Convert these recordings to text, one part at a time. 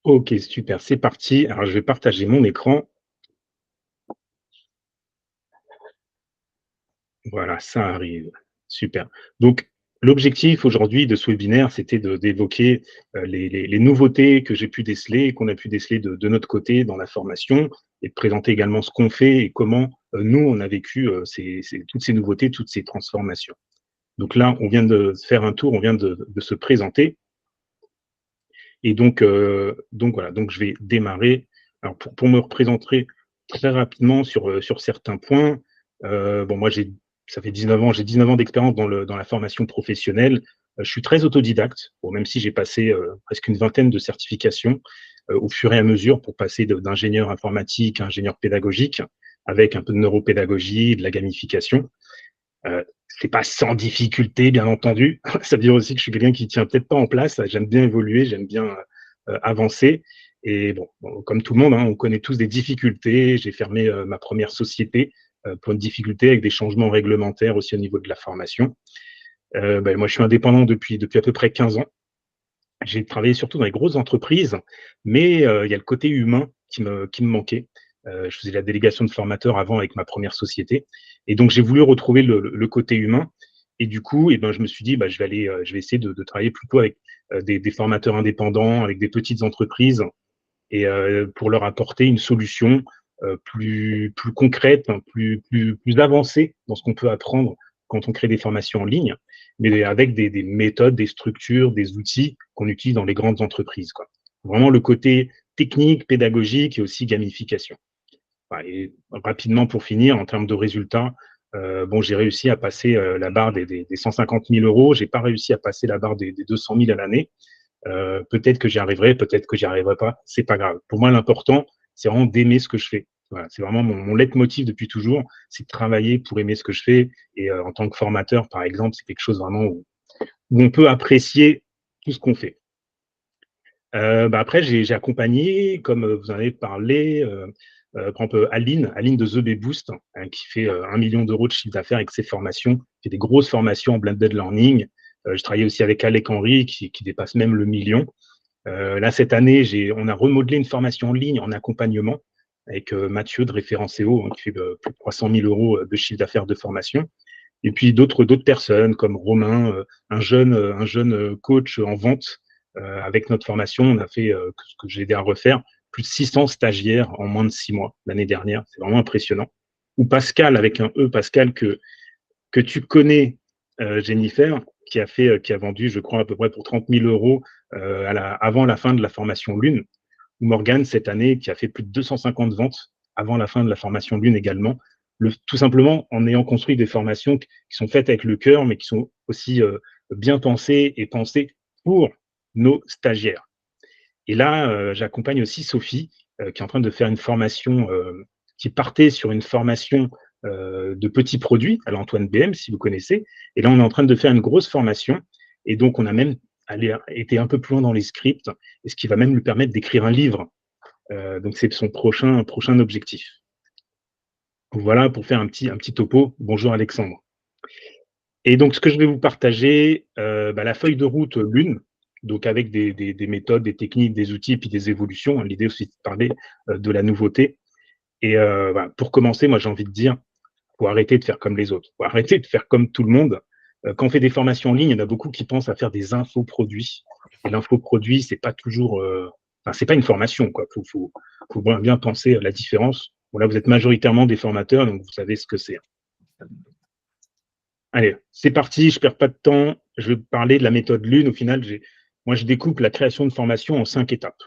Ok, super, c'est parti. Alors, je vais partager mon écran. Voilà, ça arrive. Super. Donc, l'objectif aujourd'hui de ce webinaire, c'était d'évoquer les nouveautés que j'ai pu déceler, qu'on a pu déceler de notre côté dans la formation, et de présenter également ce qu'on fait et comment nous, on a vécu toutes ces nouveautés, toutes ces transformations. Donc là, on vient de faire un tour, on vient de se présenter. Et donc voilà, donc je vais démarrer. Alors pour me représenter très rapidement sur certains points, bon moi ça fait 19 ans, j'ai 19 ans d'expérience dans la formation professionnelle. Je suis très autodidacte, bon, même si j'ai passé presque une vingtaine de certifications au fur et à mesure pour passer d'ingénieur informatique à ingénieur pédagogique, avec un peu de neuropédagogie, de la gamification. C'est pas sans difficulté, bien entendu. Ça veut dire aussi que je suis quelqu'un qui tient peut-être pas en place. J'aime bien évoluer, j'aime bien avancer. Et bon, comme tout le monde, hein, on connaît tous des difficultés. J'ai fermé ma première société pour une difficulté avec des changements réglementaires aussi au niveau de la formation. Ben, moi, je suis indépendant depuis à peu près 15 ans. J'ai travaillé surtout dans les grosses entreprises, mais il y a le côté humain qui me manquait. Je faisais la délégation de formateurs avant avec ma première société, et donc j'ai voulu retrouver le côté humain. Et du coup, eh ben, je me suis dit, bah, je vais essayer de travailler plutôt avec des formateurs indépendants, avec des petites entreprises, et pour leur apporter une solution plus concrète, hein, plus avancée dans ce qu'on peut apprendre quand on crée des formations en ligne, mais avec des méthodes, des structures, des outils qu'on utilise dans les grandes entreprises, quoi. Vraiment le côté technique, pédagogique et aussi gamification. Voilà, et rapidement pour finir, en termes de résultats, bon, j'ai réussi à passer la barre des 150 000 euros. J'ai pas réussi à passer la barre des 200 000 à l'année. Peut-être que j'y arriverai, peut-être que j'y arriverai pas, c'est pas grave. Pour moi, l'important, c'est vraiment d'aimer ce que je fais. Voilà, c'est vraiment mon leitmotiv depuis toujours, c'est de travailler pour aimer ce que je fais. Et en tant que formateur, par exemple, c'est quelque chose vraiment où on peut apprécier tout ce qu'on fait. Bah, après, j'ai accompagné, comme vous en avez parlé, par exemple, Aline de The Bay Boost, hein, qui fait 1 million d'euros de chiffre d'affaires avec ses formations, qui fait des grosses formations en blended learning. Je travaillais aussi avec Alec Henry, qui dépasse même le million. Là, cette année, on a remodelé une formation en ligne en accompagnement avec Mathieu de Référencéo, hein, qui fait plus de 300 000 euros de chiffre d'affaires de formation. Et puis d'autres personnes comme Romain, un jeune coach en vente. Avec notre formation, on a fait ce que j'ai aidé à refaire, plus de 600 stagiaires en moins de 6 mois l'année dernière. C'est vraiment impressionnant. Ou Pascal, avec un E, Pascal, que tu connais, Jennifer, qui a vendu, je crois, à peu près pour 30 000 euros avant la fin de la formation Lune. Ou Morgane, cette année, qui a fait plus de 250 ventes avant la fin de la formation Lune également. Tout simplement en ayant construit des formations qui sont faites avec le cœur, mais qui sont aussi bien pensées et pensées pour nos stagiaires. Et là, j'accompagne aussi Sophie, qui est en train de faire une formation, qui partait sur une formation de petits produits à l'Antoine BM, si vous connaissez. Et là, on est en train de faire une grosse formation. Et donc, on a même été un peu plus loin dans les scripts, et ce qui va même lui permettre d'écrire un livre. Donc, c'est son prochain objectif. Voilà pour faire un petit topo. Bonjour Alexandre. Et donc, ce que je vais vous partager, bah, la feuille de route Lune, donc avec des méthodes, des techniques, des outils, puis des évolutions. L'idée aussi, c'est de parler de la nouveauté. Et voilà, pour commencer, moi, j'ai envie de dire, faut arrêter de faire comme les autres. Faut arrêter de faire comme tout le monde. Quand on fait des formations en ligne, il y en a beaucoup qui pensent à faire des infoproduits. Et l'infoproduit, c'est pas toujours, enfin, c'est pas une formation, quoi. Faut bien penser à la différence. Bon, là, vous êtes majoritairement des formateurs, donc vous savez ce que c'est. Allez, c'est parti, je perds pas de temps. Je vais parler de la méthode Lune. Au final, moi, je découpe la création de formation en 5 étapes.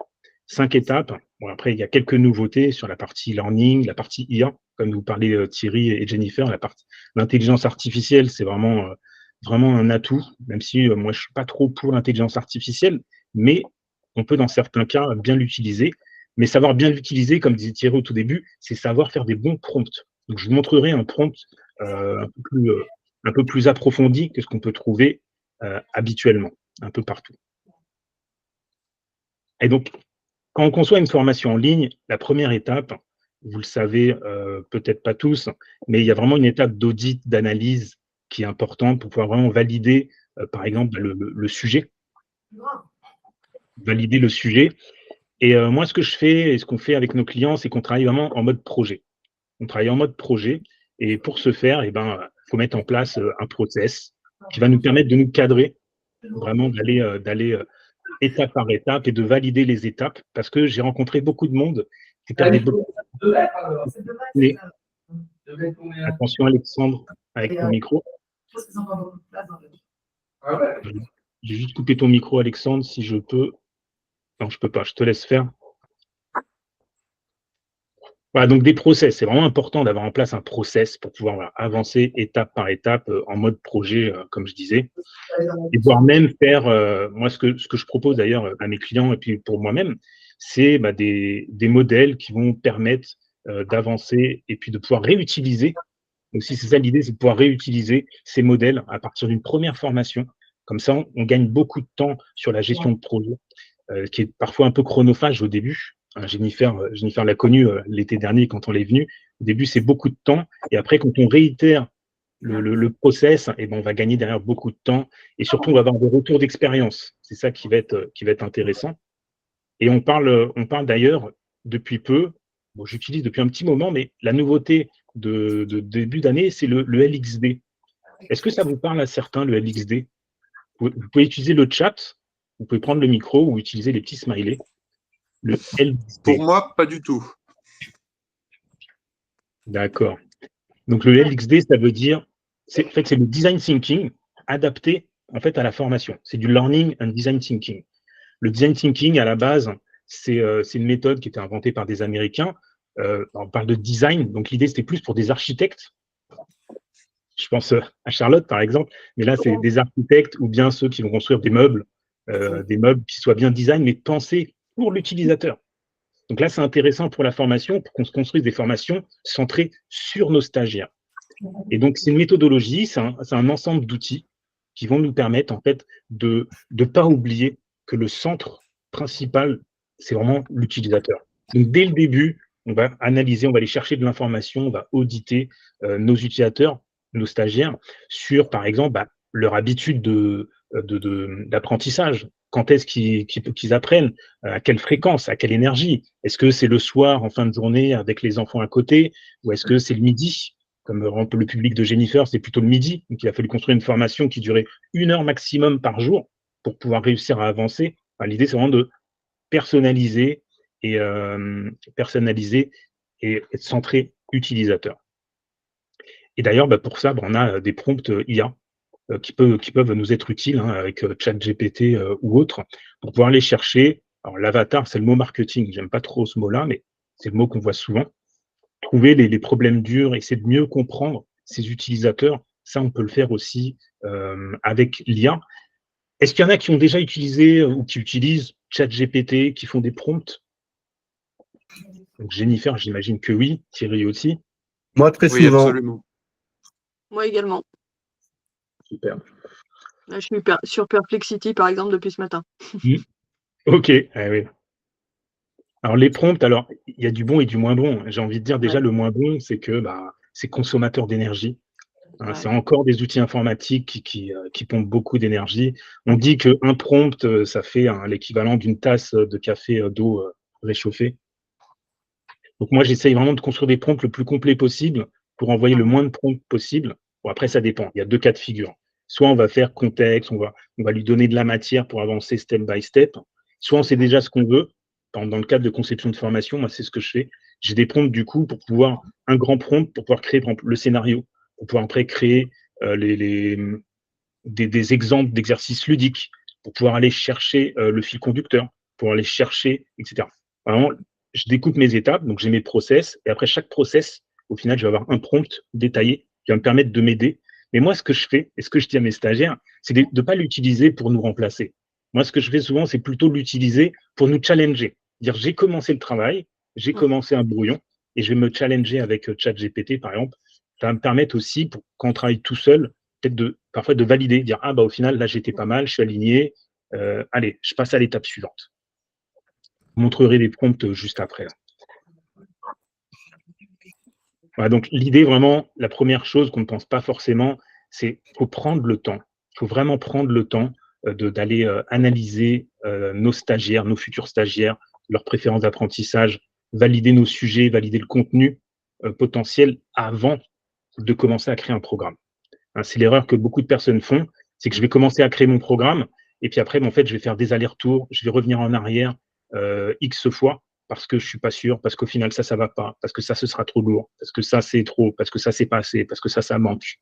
5 étapes. Bon, après, il y a quelques nouveautés sur la partie learning, la partie IA, comme vous parlez Thierry et Jennifer. L'intelligence artificielle, c'est vraiment un atout, même si moi, je suis pas trop pour l'intelligence artificielle, mais on peut, dans certains cas, bien l'utiliser. Mais savoir bien l'utiliser, comme disait Thierry au tout début, c'est savoir faire des bons prompts. Donc, je vous montrerai un prompt un peu plus approfondi que ce qu'on peut trouver habituellement, un peu partout. Et donc, quand on conçoit une formation en ligne, la première étape, vous le savez peut-être pas tous, mais il y a vraiment une étape d'audit, d'analyse qui est importante pour pouvoir vraiment valider, par exemple, le sujet. Valider le sujet. Et moi, ce que je fais et ce qu'on fait avec nos clients, c'est qu'on travaille vraiment en mode projet. On travaille en mode projet et pour ce faire, eh ben, faut mettre en place un process qui va nous permettre de nous cadrer, vraiment d'aller étape par étape et de valider les étapes parce que j'ai rencontré beaucoup de monde qui perdait beaucoup de temps. Attention Alexandre, avec ton micro. J'ai juste coupé ton micro Alexandre, si je peux. Non, je peux pas, je te laisse faire. Voilà, donc des process, c'est vraiment important d'avoir en place un process pour pouvoir avancer étape par étape en mode projet, comme je disais, et voire même faire, moi ce que je propose d'ailleurs à mes clients et puis pour moi-même, c'est des modèles qui vont permettre d'avancer et puis de pouvoir réutiliser. Donc si c'est ça l'idée, c'est de pouvoir réutiliser ces modèles à partir d'une première formation. Comme ça, on gagne beaucoup de temps sur la gestion de projet, qui est parfois un peu chronophage au début. Jennifer l'a connu l'été dernier quand on est venu. Au début, c'est beaucoup de temps. Et après, quand on réitère le process, eh ben, on va gagner derrière beaucoup de temps. Et surtout, on va avoir des retours d'expérience. C'est ça qui va être intéressant. Et on parle d'ailleurs depuis peu, bon, j'utilise depuis un petit moment, mais la nouveauté de début d'année, c'est le LXD. Est-ce que ça vous parle à certains, le LXD? Vous pouvez utiliser le chat, vous pouvez prendre le micro ou utiliser les petits smileys. Le Pour LXD. moi, pas du tout. D'accord. Donc le LXD, ça veut dire, en fait, c'est le design thinking adapté en fait à la formation. C'est du learning and design thinking. Le design thinking, à la base, c'est une méthode qui était inventée par des Américains. On parle de design, donc l'idée, c'était plus pour des architectes. Je pense à Charlotte, par exemple, mais là, c'est des architectes ou bien ceux qui vont construire des meubles qui soient bien design, mais pensés pour l'utilisateur. Donc là, c'est intéressant pour la formation, pour qu'on se construise des formations centrées sur nos stagiaires. Et donc, c'est une méthodologie, c'est un ensemble d'outils qui vont nous permettre, en fait, de ne pas oublier que le centre principal, c'est vraiment l'utilisateur. Donc, dès le début, on va analyser, on va aller chercher de l'information, on va auditer nos utilisateurs, nos stagiaires, sur, par exemple, leur habitude d'apprentissage. Quand est-ce qu'ils apprennent? À quelle fréquence? À quelle énergie? Est-ce que c'est le soir, en fin de journée, avec les enfants à côté? Ou est-ce que c'est le midi? Comme le public de Jennifer, c'est plutôt le midi. Donc, il a fallu construire une formation qui durait 1 heure maximum par jour pour pouvoir réussir à avancer. Enfin, l'idée, c'est vraiment de personnaliser et, personnaliser et être centré utilisateur. Et d'ailleurs, pour ça, on a des prompts IA qui peuvent nous être utiles avec ChatGPT ou autre pour pouvoir les chercher. Alors, l'avatar, c'est le mot marketing. J'aime pas trop ce mot-là, mais c'est le mot qu'on voit souvent. Trouver les problèmes durs, essayer de mieux comprendre ses utilisateurs, ça, on peut le faire aussi avec l'IA. Est-ce qu'il y en a qui ont déjà utilisé ou qui utilisent ChatGPT, qui font des prompts? Donc Jennifer, j'imagine que oui, Thierry aussi. Moi, très Oui, souvent. absolument. Moi également. Super. Là, je suis sur Perplexity, par exemple, depuis ce matin. Ok, ah oui. Alors les prompts, alors il y a du bon et du moins bon. J'ai envie de dire déjà le moins bon, c'est que c'est consommateur d'énergie. C'est encore des outils informatiques qui pompent beaucoup d'énergie. On dit qu'un prompt, ça fait l'équivalent d'une tasse de café d'eau réchauffée. Donc moi, j'essaye vraiment de construire des prompts le plus complet possible pour envoyer le moins de prompts possible. Bon, après, ça dépend. Il y a 2 cas de figure. Soit on va faire contexte, on va lui donner de la matière pour avancer step by step. Soit on sait déjà ce qu'on veut. Dans le cadre de conception de formation, moi, c'est ce que je fais. J'ai des prompts, du coup, un grand prompt pour pouvoir créer, par exemple, le scénario, pour pouvoir après créer des exemples d'exercices ludiques, pour pouvoir aller chercher le fil conducteur, pour aller chercher, etc. Vraiment, je découpe mes étapes, donc j'ai mes process, et après chaque process, au final, je vais avoir un prompt détaillé qui va me permettre de m'aider. Mais moi, ce que je fais, et ce que je dis à mes stagiaires, c'est de ne pas l'utiliser pour nous remplacer. Moi, ce que je fais souvent, c'est plutôt l'utiliser pour nous challenger. Dire, j'ai commencé le travail, j'ai commencé un brouillon, et je vais me challenger avec ChatGPT, par exemple. Ça va me permettre aussi, quand on travaille tout seul, peut-être parfois de valider, dire, au final, là, j'étais pas mal, je suis aligné, allez, je passe à l'étape suivante. Je vous montrerai les prompts juste après. Voilà, donc l'idée, vraiment, la première chose qu'on ne pense pas forcément, c'est qu'il faut prendre le temps. Il faut vraiment prendre le temps d'aller analyser nos stagiaires, nos futurs stagiaires, leurs préférences d'apprentissage, valider nos sujets, valider le contenu potentiel avant de commencer à créer un programme. Hein, c'est l'erreur que beaucoup de personnes font, c'est que je vais commencer à créer mon programme et puis après, en fait, je vais faire des allers-retours, je vais revenir en arrière X fois parce que je suis pas sûr, parce qu'au final, ça va pas, parce que ça, ce sera trop lourd, parce que ça, c'est trop, parce que ça, c'est pas assez, parce que ça manque.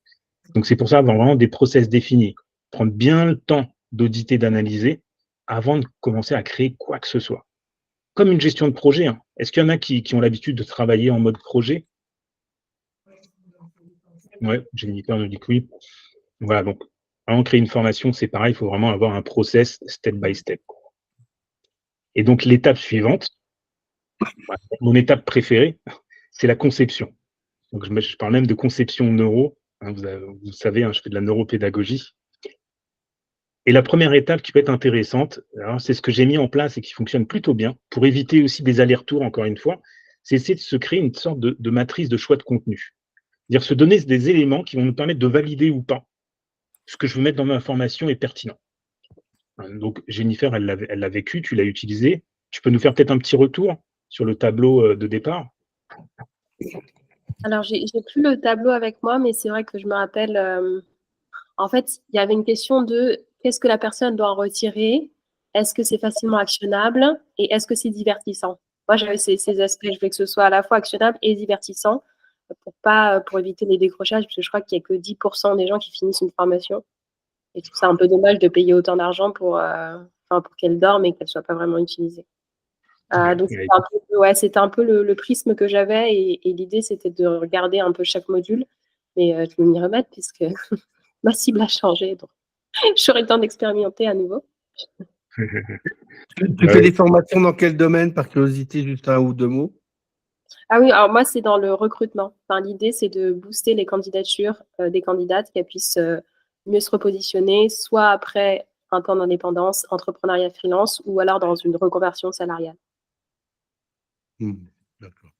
Donc, c'est pour ça avoir vraiment des process définis, prendre bien le temps d'auditer, d'analyser avant de commencer à créer quoi que ce soit. Comme une gestion de projet. Hein. Est-ce qu'il y en a qui ont l'habitude de travailler en mode projet? Ouais, Jennifer nous dit que oui. Voilà, donc, avant de créer une formation, c'est pareil, il faut vraiment avoir un process step by step. Et donc, l'étape suivante, mon étape préférée, c'est la conception. Donc, je parle même de conception neuro. Hein, vous savez, hein, je fais de la neuropédagogie. Et la première étape qui peut être intéressante, c'est ce que j'ai mis en place et qui fonctionne plutôt bien, pour éviter aussi des allers-retours, encore une fois, c'est essayer de se créer une sorte de matrice de choix de contenu. C'est-à-dire se donner des éléments qui vont nous permettre de valider ou pas ce que je veux mettre dans ma formation est pertinent. Donc, Jennifer, elle l'a vécu, tu l'as utilisé. Tu peux nous faire peut-être un petit retour sur le tableau de départ? Alors, j'ai plus le tableau avec moi, mais c'est vrai que je me rappelle, en fait, il y avait une question de qu'est-ce que la personne doit en retirer? Est-ce que c'est facilement actionnable? Et est-ce que c'est divertissant? Moi, j'avais ces aspects, je voulais que ce soit à la fois actionnable et divertissant pour éviter les décrochages, parce que je crois qu'il n'y a que 10% des gens qui finissent une formation. Et je trouve ça un peu dommage de payer autant d'argent pour qu'elle dorme et qu'elle ne soit pas vraiment utilisée. Donc, c'était un peu le prisme que j'avais et l'idée, c'était de regarder un peu chaque module. Mais je vais m'y remettre puisque ma cible a changé. Donc, j'aurai le temps d'expérimenter à nouveau. Tu fais des formations dans quel domaine, par curiosité, juste un ou deux mots? Ah oui, alors moi, c'est dans le recrutement. Enfin, l'idée, c'est de booster les candidatures des candidates, qu'elles puissent mieux se repositionner, soit après un temps d'indépendance, entrepreneuriat freelance, ou alors dans une reconversion salariale. D'accord.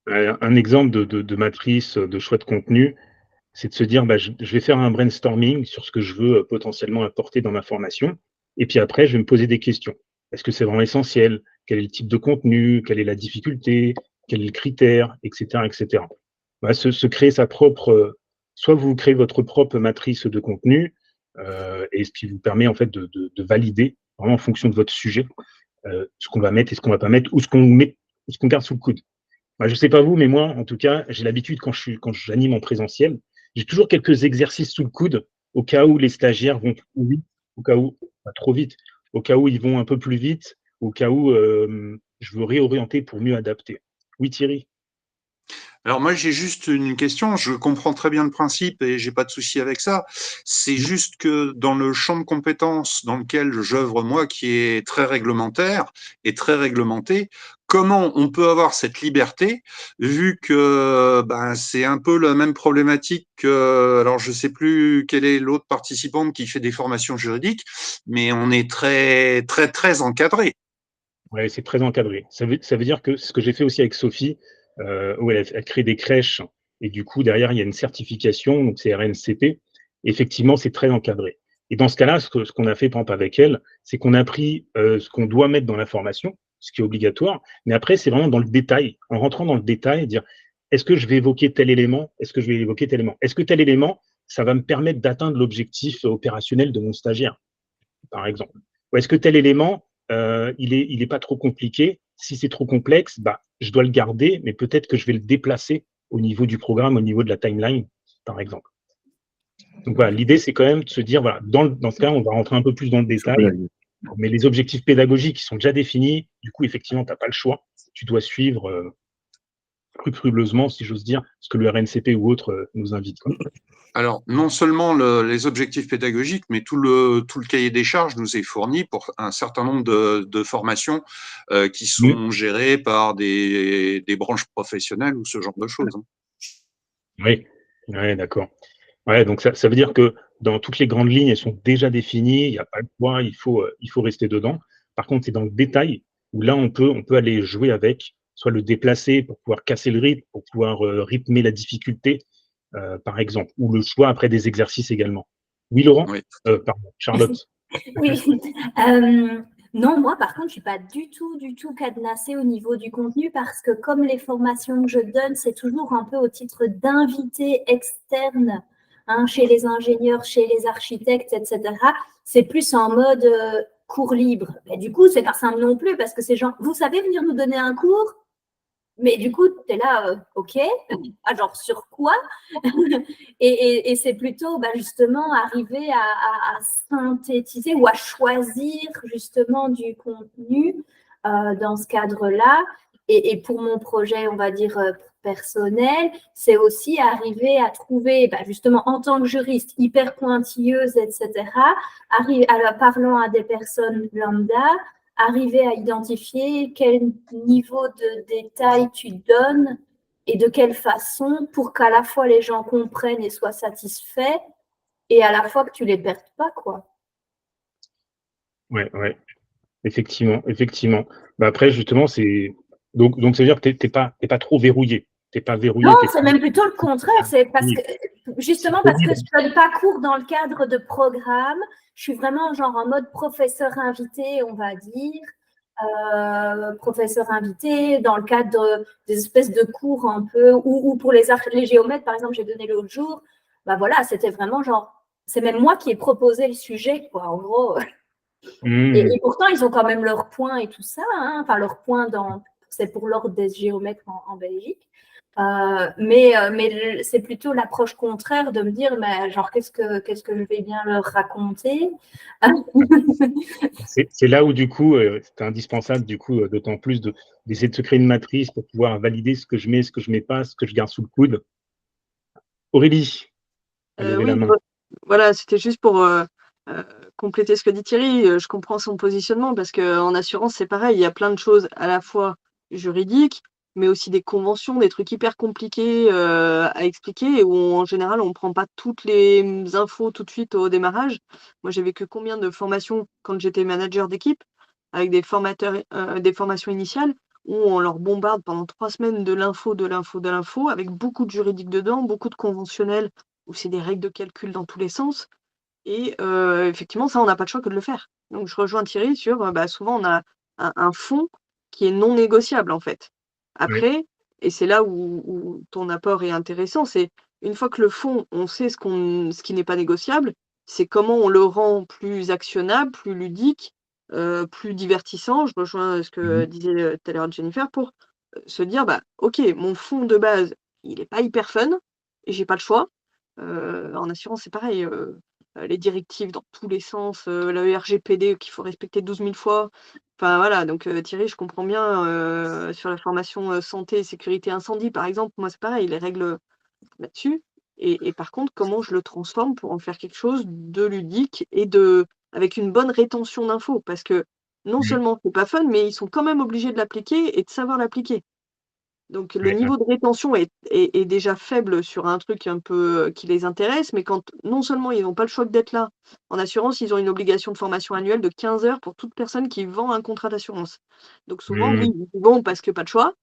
Un exemple de matrice de choix de contenu, c'est de se dire, je vais faire un brainstorming sur ce que je veux potentiellement apporter dans ma formation. Et puis après, je vais me poser des questions. Est-ce que c'est vraiment essentiel? Quel est le type de contenu? Quelle est la difficulté? Quel est le critère? Etc. etc. Se créer sa propre, soit vous créez votre propre matrice de contenu, et ce qui vous permet en fait de valider vraiment en fonction de votre sujet ce qu'on va mettre et ce qu'on va pas mettre, ou ce qu'on garde sous le coude. Je sais pas vous, mais moi, en tout cas, j'ai l'habitude quand j'anime en présentiel, j'ai toujours quelques exercices sous le coude au cas où les stagiaires vont trop vite, au cas où pas trop vite, au cas où ils vont un peu plus vite, au cas où je veux réorienter pour mieux adapter. Oui, Thierry? Alors moi j'ai juste une question, je comprends très bien le principe et j'ai pas de souci avec ça. C'est juste que dans le champ de compétences dans lequel j'œuvre moi, qui est très réglementaire et très réglementé, comment on peut avoir cette liberté vu que c'est un peu la même problématique que, alors je sais plus quelle est l'autre participante qui fait des formations juridiques, mais on est très très très encadré. Ouais, c'est très encadré. Ça veut dire que ce que j'ai fait aussi avec Sophie, où elle crée des crèches et du coup derrière il y a une certification, donc c'est RNCP. Effectivement, c'est très encadré. Et dans ce cas-là, ce qu'on a fait par exemple avec elle, c'est qu'on a pris ce qu'on doit mettre dans la formation, ce qui est obligatoire, mais après c'est vraiment dans le détail, en rentrant dans le détail, dire est-ce que je vais évoquer tel élément, est-ce que je vais évoquer tel élément, est-ce que tel élément, ça va me permettre d'atteindre l'objectif opérationnel de mon stagiaire, par exemple. Ou est-ce que tel élément, il est pas trop compliqué. Si c'est trop complexe, je dois le garder, mais peut-être que je vais le déplacer au niveau du programme, au niveau de la timeline, par exemple. Donc voilà, l'idée, c'est quand même de se dire, voilà, dans ce cas, on va rentrer un peu plus dans le détail, mais les objectifs pédagogiques qui sont déjà définis, du coup, effectivement, tu n'as pas le choix. Tu dois suivre scrupuleusement, si j'ose dire, ce que le RNCP ou autre nous invite. Alors, non seulement les objectifs pédagogiques, mais tout le cahier des charges nous est fourni pour un certain nombre de formations qui sont gérées par des branches professionnelles ou ce genre de choses. Oui, ouais, d'accord. Ouais, donc ça veut dire que dans toutes les grandes lignes, elles sont déjà définies, il n'y a pas de choix, il faut rester dedans. Par contre, c'est dans le détail où là, on peut aller jouer avec, soit le déplacer pour pouvoir casser le rythme, pour pouvoir rythmer la difficulté, par exemple, ou le choix après des exercices également. Oui, Laurent? Oui. Pardon, Charlotte. Oui. Non, moi, par contre, je suis pas du tout cadenassée au niveau du contenu parce que comme les formations que je donne, c'est toujours un peu au titre d'invité externe, hein, chez les ingénieurs, chez les architectes, etc. C'est plus en mode cours libre. Et du coup, c'est pas simple non plus parce que ces gens, vous savez venir nous donner un cours? Mais du coup, tu es là, OK, genre sur quoi? Et c'est plutôt justement arriver à synthétiser ou à choisir justement du contenu dans ce cadre-là. Et pour mon projet, on va dire personnel, c'est aussi arriver à trouver, justement en tant que juriste hyper pointilleuse, etc., parlant à des personnes lambda, arriver à identifier quel niveau de détail tu donnes et de quelle façon pour qu'à la fois les gens comprennent et soient satisfaits et à la fois que tu les perdes pas, quoi. Ouais, effectivement, effectivement. Après, justement, donc ça veut dire que t'es pas trop verrouillé. T'es pas verrouillé. Non, c'est même plutôt le contraire. C'est parce que justement parce que je ne donne pas cours dans le cadre de programme. Je suis vraiment genre en mode professeur invité, on va dire. Professeur invité dans le cadre des espèces de cours un peu, ou pour les géomètres, par exemple, j'ai donné l'autre jour, voilà, c'était vraiment genre, c'est même moi qui ai proposé le sujet, quoi, en gros. Et pourtant, ils ont quand même leurs points et tout ça, hein, enfin, leurs points c'est pour l'ordre des géomètres en Belgique. Mais c'est plutôt l'approche contraire de me dire, mais genre, qu'est-ce que je vais bien leur raconter? C'est là où, du coup, c'est indispensable, du coup, d'autant plus d'essayer de se créer une matrice pour pouvoir valider ce que je mets, ce que je mets pas, ce que je garde sous le coude. Aurélie, elle levait la Oui, main. voilà, c'était juste pour compléter ce que dit Thierry. Je comprends son positionnement parce qu'en assurance, c'est pareil. Il y a plein de choses à la fois juridiques, mais aussi des conventions, des trucs hyper compliqués à expliquer et où en général, on ne prend pas toutes les infos tout de suite au démarrage. Moi, j'ai vécu combien de formations quand j'étais manager d'équipe avec des formateurs, des formations initiales où on leur bombarde pendant 3 semaines de l'info, de l'info, de l'info, avec beaucoup de juridique dedans, beaucoup de conventionnels où c'est des règles de calcul dans tous les sens. Et effectivement, ça, on n'a pas le choix que de le faire. Donc je rejoins Thierry sur, souvent on a un fond qui est non négociable, en fait. Oui, Après, et c'est là où ton apport est intéressant, c'est une fois que le fond, on sait ce qui n'est pas négociable, c'est comment on le rend plus actionnable, plus ludique, plus divertissant. Je rejoins ce que disait, tout à l'heure Jennifer pour, se dire: «OK, mon fond de base, il est pas hyper fun et j'ai pas le choix». En assurance, c'est pareil, les directives dans tous les sens, le RGPD qu'il faut respecter 12 000 fois. Enfin voilà, donc Thierry, je comprends bien, sur la formation, santé et sécurité incendie, par exemple, moi, c'est pareil, les règles, là-dessus et par contre, comment je le transforme pour en faire quelque chose de ludique et avec une bonne rétention d'infos? Parce que non oui, seulement c'est pas fun, mais ils sont quand même obligés de l'appliquer et de savoir l'appliquer. Donc le oui, niveau de rétention est déjà faible sur un truc un peu, qui les intéresse, mais quand non seulement ils n'ont pas le choix que d'être là, en assurance, ils ont une obligation de formation annuelle de 15 heures pour toute personne qui vend un contrat d'assurance. Donc souvent, oui, ils y vont parce que pas de choix,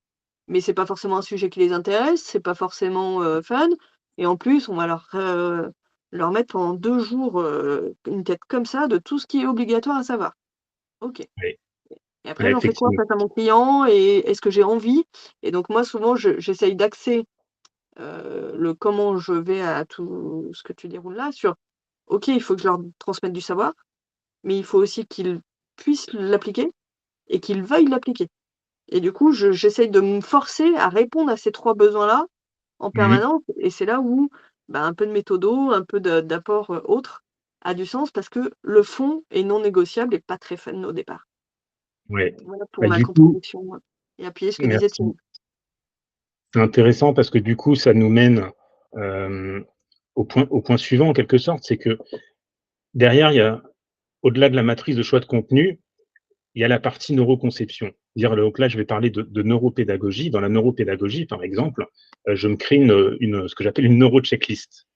mais c'est pas forcément un sujet qui les intéresse, c'est pas forcément, fun et en plus, on va leur mettre pendant 2 jours, une tête comme ça de tout ce qui est obligatoire à savoir. OK. oui, Et après, là, j'en fais quoi effectivement. face à mon client et est-ce que j'ai envie? Et donc moi, souvent, j'essaye d'axer, le comment je vais à tout ce que tu déroules là sur: «OK, il faut que je leur transmette du savoir, mais il faut aussi qu'ils puissent l'appliquer et qu'ils veuillent l'appliquer». Et du coup, j'essaye de me forcer à répondre à ces 3 besoins-là en permanence et c'est là où, un peu de méthodo, un peu d'apport, autre a du sens parce que le fond est non négociable et pas très fun au départ. Ouais. Voilà pour ma Du coup, contribution, et appuyer ce que disait merci. Thierry. C'est intéressant parce que du coup, ça nous mène au point suivant, en quelque sorte, c'est que derrière, il y a, au-delà de la matrice de choix de contenu, il y a la partie neuroconception. Dire, donc là, je vais parler de neuropédagogie. Dans la neuropédagogie, par exemple, je me crée ce que j'appelle une neuro-checklist.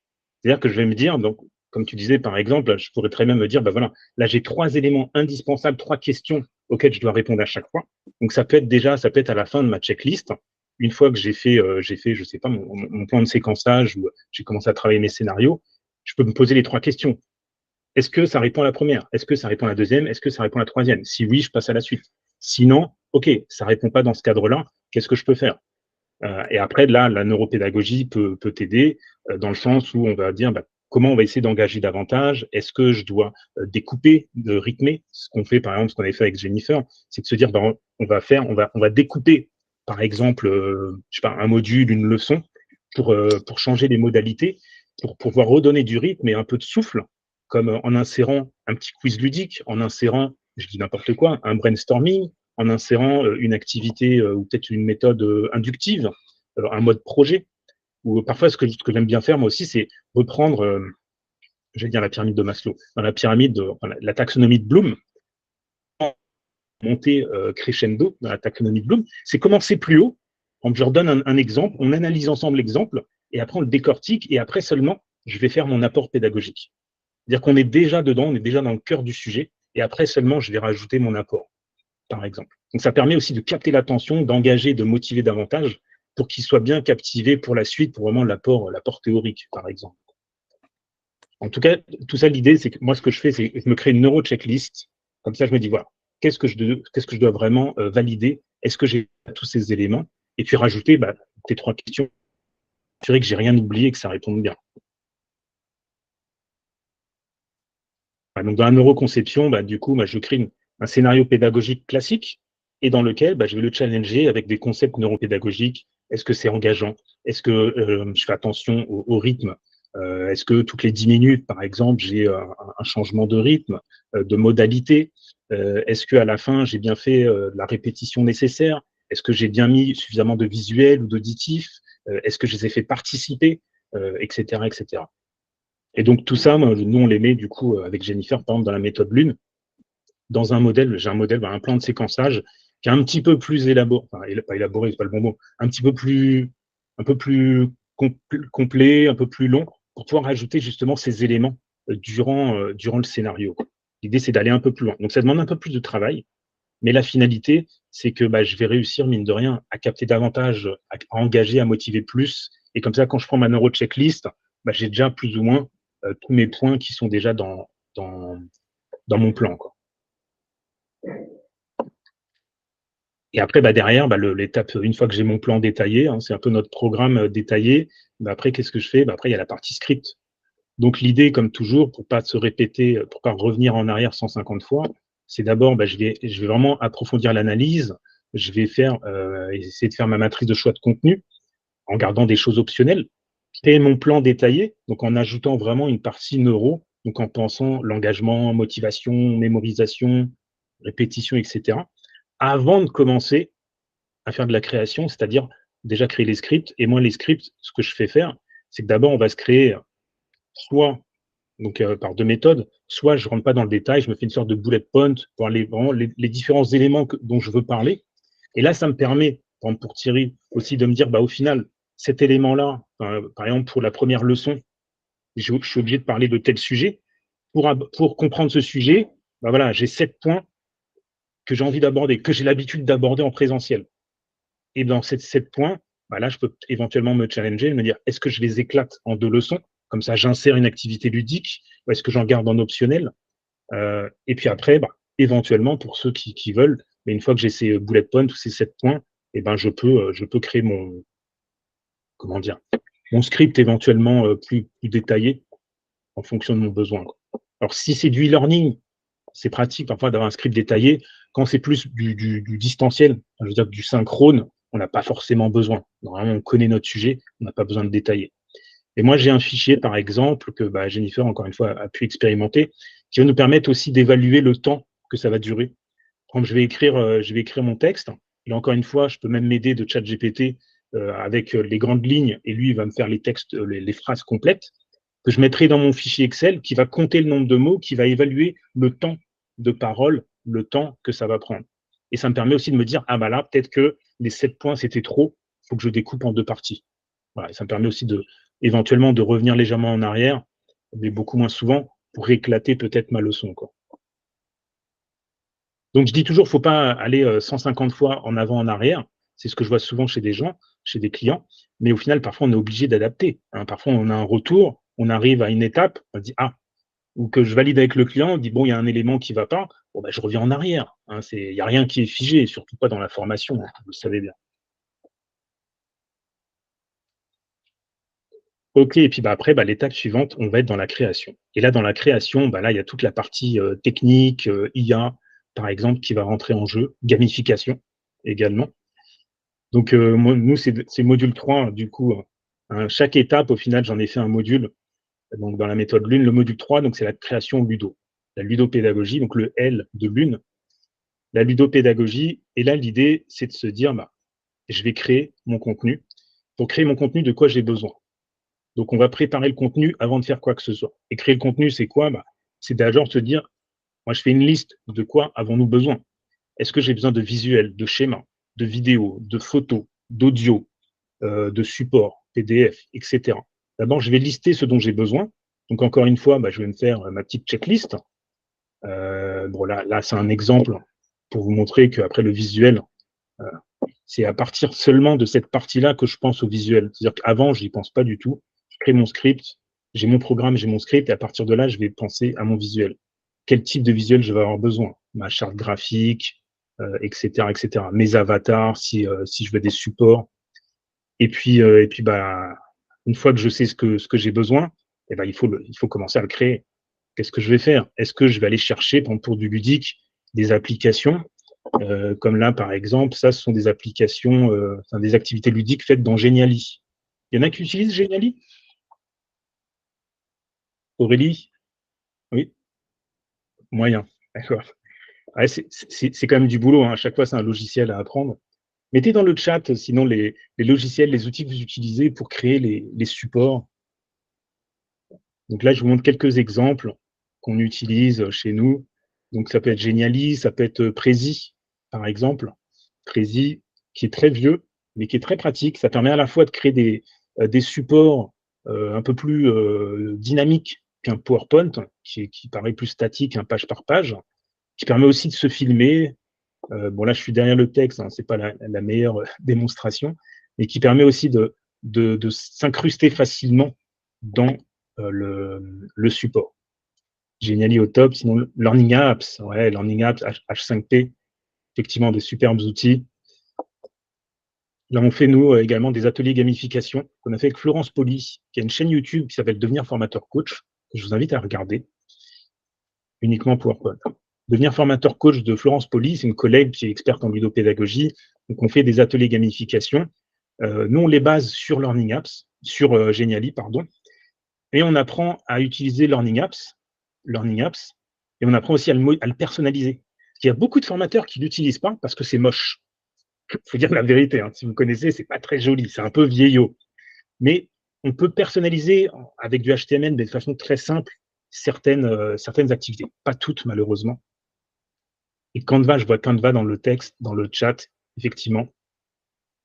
C'est-à-dire que je vais me dire, donc, comme tu disais, par exemple, je pourrais très bien me dire, voilà, là, j'ai 3 éléments indispensables, 3 questions auxquelles je dois répondre à chaque fois. Donc, ça peut être à la fin de ma checklist. Une fois que j'ai fait, je sais pas, mon plan de séquençage ou j'ai commencé à travailler mes scénarios, je peux me poser les 3 questions. est-ce que ça répond à la première? Est-ce que ça répond à la deuxième? Est-ce que ça répond à la troisième? Si oui, je passe à la suite. Sinon, OK, ça répond pas dans ce cadre-là, qu'est-ce que je peux faire? Et après, là, la neuropédagogie peut t'aider dans le sens où on va dire comment on va essayer d'engager davantage. Est-ce que je dois découper, de rythmer? Ce qu'on fait, par exemple, ce qu'on avait fait avec Jennifer, c'est de se dire on va découper, par exemple, je sais pas, un module, une leçon, pour changer les modalités, pour pouvoir redonner du rythme et un peu de souffle, comme en insérant un petit quiz ludique, en insérant, je dis n'importe quoi, un brainstorming, en insérant une activité ou peut-être une méthode inductive, un mode projet, ou parfois ce que j'aime bien faire moi aussi, c'est reprendre, j'allais dire la pyramide de Maslow, dans la pyramide, la taxonomie de Bloom, monter crescendo dans la taxonomie de Bloom, c'est commencer plus haut, je leur donne un exemple, on analyse ensemble l'exemple, et après on le décortique, et après seulement, je vais faire mon apport pédagogique. C'est-à-dire qu'on est déjà dedans, on est déjà dans le cœur du sujet, et après seulement, je vais rajouter mon apport, par exemple. Donc ça permet aussi de capter l'attention, d'engager, de motiver davantage, pour qu'ils soient bien captivés pour la suite, pour vraiment l'apport théorique, par exemple. En tout cas, tout ça, l'idée, c'est que moi, ce que je fais, c'est que je me crée une neuro-checklist. Comme ça, je me dis, voilà, qu'est-ce que je dois vraiment valider? Est-ce que j'ai tous ces éléments? Et puis rajouter tes 3 questions. Assurer que j'ai rien oublié et que ça réponde bien. Donc, dans la neuroconception, du coup, je crée un scénario pédagogique classique et dans lequel je vais le challenger avec des concepts neuropédagogiques. Est-ce que c'est engageant? Est-ce que je fais attention au rythme? Est-ce que toutes les 10 minutes, par exemple, j'ai un changement de rythme, de modalité? Est-ce qu'à la fin, j'ai bien fait la répétition nécessaire? Est-ce que j'ai bien mis suffisamment de visuels ou d'auditifs? Est-ce que je les ai fait participer? Etc., etc. Et donc, tout ça, nous, on les met, du coup, avec Jennifer, par exemple, dans la méthode Lune, dans un modèle, j'ai un modèle, un plan de séquençage qui est un petit peu plus élaboré, enfin, pas élaboré, c'est pas le bon mot, un peu plus complet, un peu plus long, pour pouvoir ajouter justement ces éléments durant le scénario. L'idée, c'est d'aller un peu plus loin. Donc, ça demande un peu plus de travail, mais la finalité, c'est que je vais réussir, mine de rien, à capter davantage, à engager, à motiver plus. Et comme ça, quand je prends ma neuro-checklist, j'ai déjà plus ou moins tous mes points qui sont déjà dans mon plan, quoi. Et après, derrière, l'étape, une fois que j'ai mon plan détaillé, c'est un peu notre programme détaillé, après, qu'est-ce que je fais? Après, il y a la partie script. Donc, l'idée, comme toujours, pour pas se répéter, pour pas revenir en arrière 150 fois, c'est d'abord, je vais vraiment approfondir l'analyse, je vais essayer de faire ma matrice de choix de contenu en gardant des choses optionnelles, créer mon plan détaillé, donc en ajoutant vraiment une partie neuro, donc en pensant l'engagement, motivation, mémorisation, répétition, etc., avant de commencer à faire de la création, c'est-à-dire déjà créer les scripts. Et moi, les scripts, ce que je fais faire, c'est que d'abord, on va se créer soit par 2 méthodes, soit je ne rentre pas dans le détail, je me fais une sorte de bullet point pour vraiment les différents éléments dont je veux parler. Et là, ça me permet, pour Thierry, aussi de me dire, au final, cet élément-là, par exemple, pour la première leçon, je suis obligé de parler de tel sujet. Pour comprendre ce sujet, voilà, j'ai 7 points que j'ai envie d'aborder, que j'ai l'habitude d'aborder en présentiel. Et dans ces 7 points, là, je peux éventuellement me challenger et me dire, est-ce que je les éclate en 2 leçons? Comme ça, j'insère une activité ludique, ou est-ce que j'en garde en optionnel? Et puis après, éventuellement, pour ceux qui veulent, mais une fois que j'ai ces bullet points, tous ces 7 points, je peux créer mon script éventuellement plus détaillé en fonction de mon besoin. Alors, si c'est du e-learning, c'est pratique parfois d'avoir un script détaillé. Quand c'est plus du distanciel, je veux dire du synchrone, on n'a pas forcément besoin. Normalement, on connaît notre sujet, on n'a pas besoin de détailler. Et moi, j'ai un fichier, par exemple, que Jennifer, encore une fois, a pu expérimenter, qui va nous permettre aussi d'évaluer le temps que ça va durer. Quand je vais écrire mon texte, et encore une fois, je peux même m'aider de ChatGPT avec les grandes lignes, et lui, il va me faire les textes, les phrases complètes, que je mettrai dans mon fichier Excel, qui va compter le nombre de mots, qui va évaluer le temps de parole, le temps que ça va prendre. Et ça me permet aussi de me dire, là, peut-être que les 7 points, c'était trop, il faut que je découpe en 2 parties. Voilà, et ça me permet aussi éventuellement de revenir légèrement en arrière, mais beaucoup moins souvent, pour éclater peut-être ma leçon, quoi. Donc, je dis toujours, il ne faut pas aller 150 fois en avant, en arrière. C'est ce que je vois souvent chez des gens, chez des clients. Mais au final, parfois, on est obligé d'adapter. Parfois, on a un retour, on arrive à une étape, on dit, ou que je valide avec le client, on dit bon, il y a un élément qui ne va pas, bon, je reviens en arrière. Hein, il n'y a rien qui est figé, surtout pas dans la formation, hein, vous le savez bien. Ok, et puis après, l'étape suivante, on va être dans la création. Et là, dans la création, là, il y a toute la partie technique, IA, par exemple, qui va rentrer en jeu, gamification également. Donc, nous, c'est module 3, du coup, chaque étape, au final, j'en ai fait un module. Donc, dans la méthode Lune, le module 3, donc c'est la création ludo, la ludopédagogie, donc le L de Lune, la ludopédagogie. Et là, l'idée, c'est de se dire, je vais créer mon contenu. Pour créer mon contenu, de quoi j'ai besoin? Donc, on va préparer le contenu avant de faire quoi que ce soit. Et créer le contenu, c'est quoi? C'est d'abord se dire, moi, je fais une liste de quoi avons-nous besoin? Est-ce que j'ai besoin de visuels, de schémas, de vidéos, de photos, d'audio, de supports, PDF, etc. D'abord, je vais lister ce dont j'ai besoin. Donc, encore une fois, je vais me faire ma petite checklist. Là c'est un exemple pour vous montrer qu'après le visuel, c'est à partir seulement de cette partie-là que je pense au visuel. C'est-à-dire qu'avant, je n'y pense pas du tout. Je crée mon script, j'ai mon programme, j'ai mon script, et à partir de là, je vais penser à mon visuel. Quel type de visuel je vais avoir besoin? Ma charte graphique, etc., etc. Mes avatars, si je veux des supports. Et puis, une fois que je sais ce que j'ai besoin, il faut commencer à le créer. Qu'est-ce que je vais faire? Est-ce que je vais aller chercher, pour du ludique, des applications comme là, par exemple, ça, ce sont des applications, des activités ludiques faites dans Geniali. Il y en a qui utilisent Geniali? Aurélie? Oui? Moyen. D'accord. Ouais, c'est quand même du boulot, hein. À chaque fois, c'est un logiciel à apprendre. Mettez dans le chat, sinon, les logiciels, les outils que vous utilisez pour créer les supports. Donc là, je vous montre quelques exemples qu'on utilise chez nous. Donc, ça peut être Geniali, ça peut être Prezi, par exemple. Prezi, qui est très vieux, mais qui est très pratique. Ça permet à la fois de créer des supports un peu plus dynamiques qu'un PowerPoint, qui paraît plus statique, page par page, qui permet aussi de se filmer. Là, je suis derrière le texte, hein, ce n'est pas la meilleure démonstration, mais qui permet aussi de s'incruster facilement dans le support. Geniali au top. Sinon, Learning Apps, Learning Apps, H5P, effectivement, des superbes outils. Là, on fait, nous, également des ateliers gamification qu'on a fait avec Florence Poli, qui a une chaîne YouTube qui s'appelle Devenir formateur coach, que je vous invite à regarder, uniquement PowerPoint. Devenir formateur coach de Florence Poli, c'est une collègue qui est experte en ludopédagogie. Donc, on fait des ateliers gamification. Nous, on les base sur Learning Apps, sur Geniali, pardon. Et on apprend à utiliser Learning Apps, et on apprend aussi à le personnaliser. Il y a beaucoup de formateurs qui ne l'utilisent pas parce que c'est moche. Il faut dire la vérité, hein. Si vous connaissez, c'est pas très joli, c'est un peu vieillot. Mais on peut personnaliser avec du HTML de façon très simple certaines activités, pas toutes malheureusement. Et Canva, je vois Canva dans le texte, dans le chat, effectivement.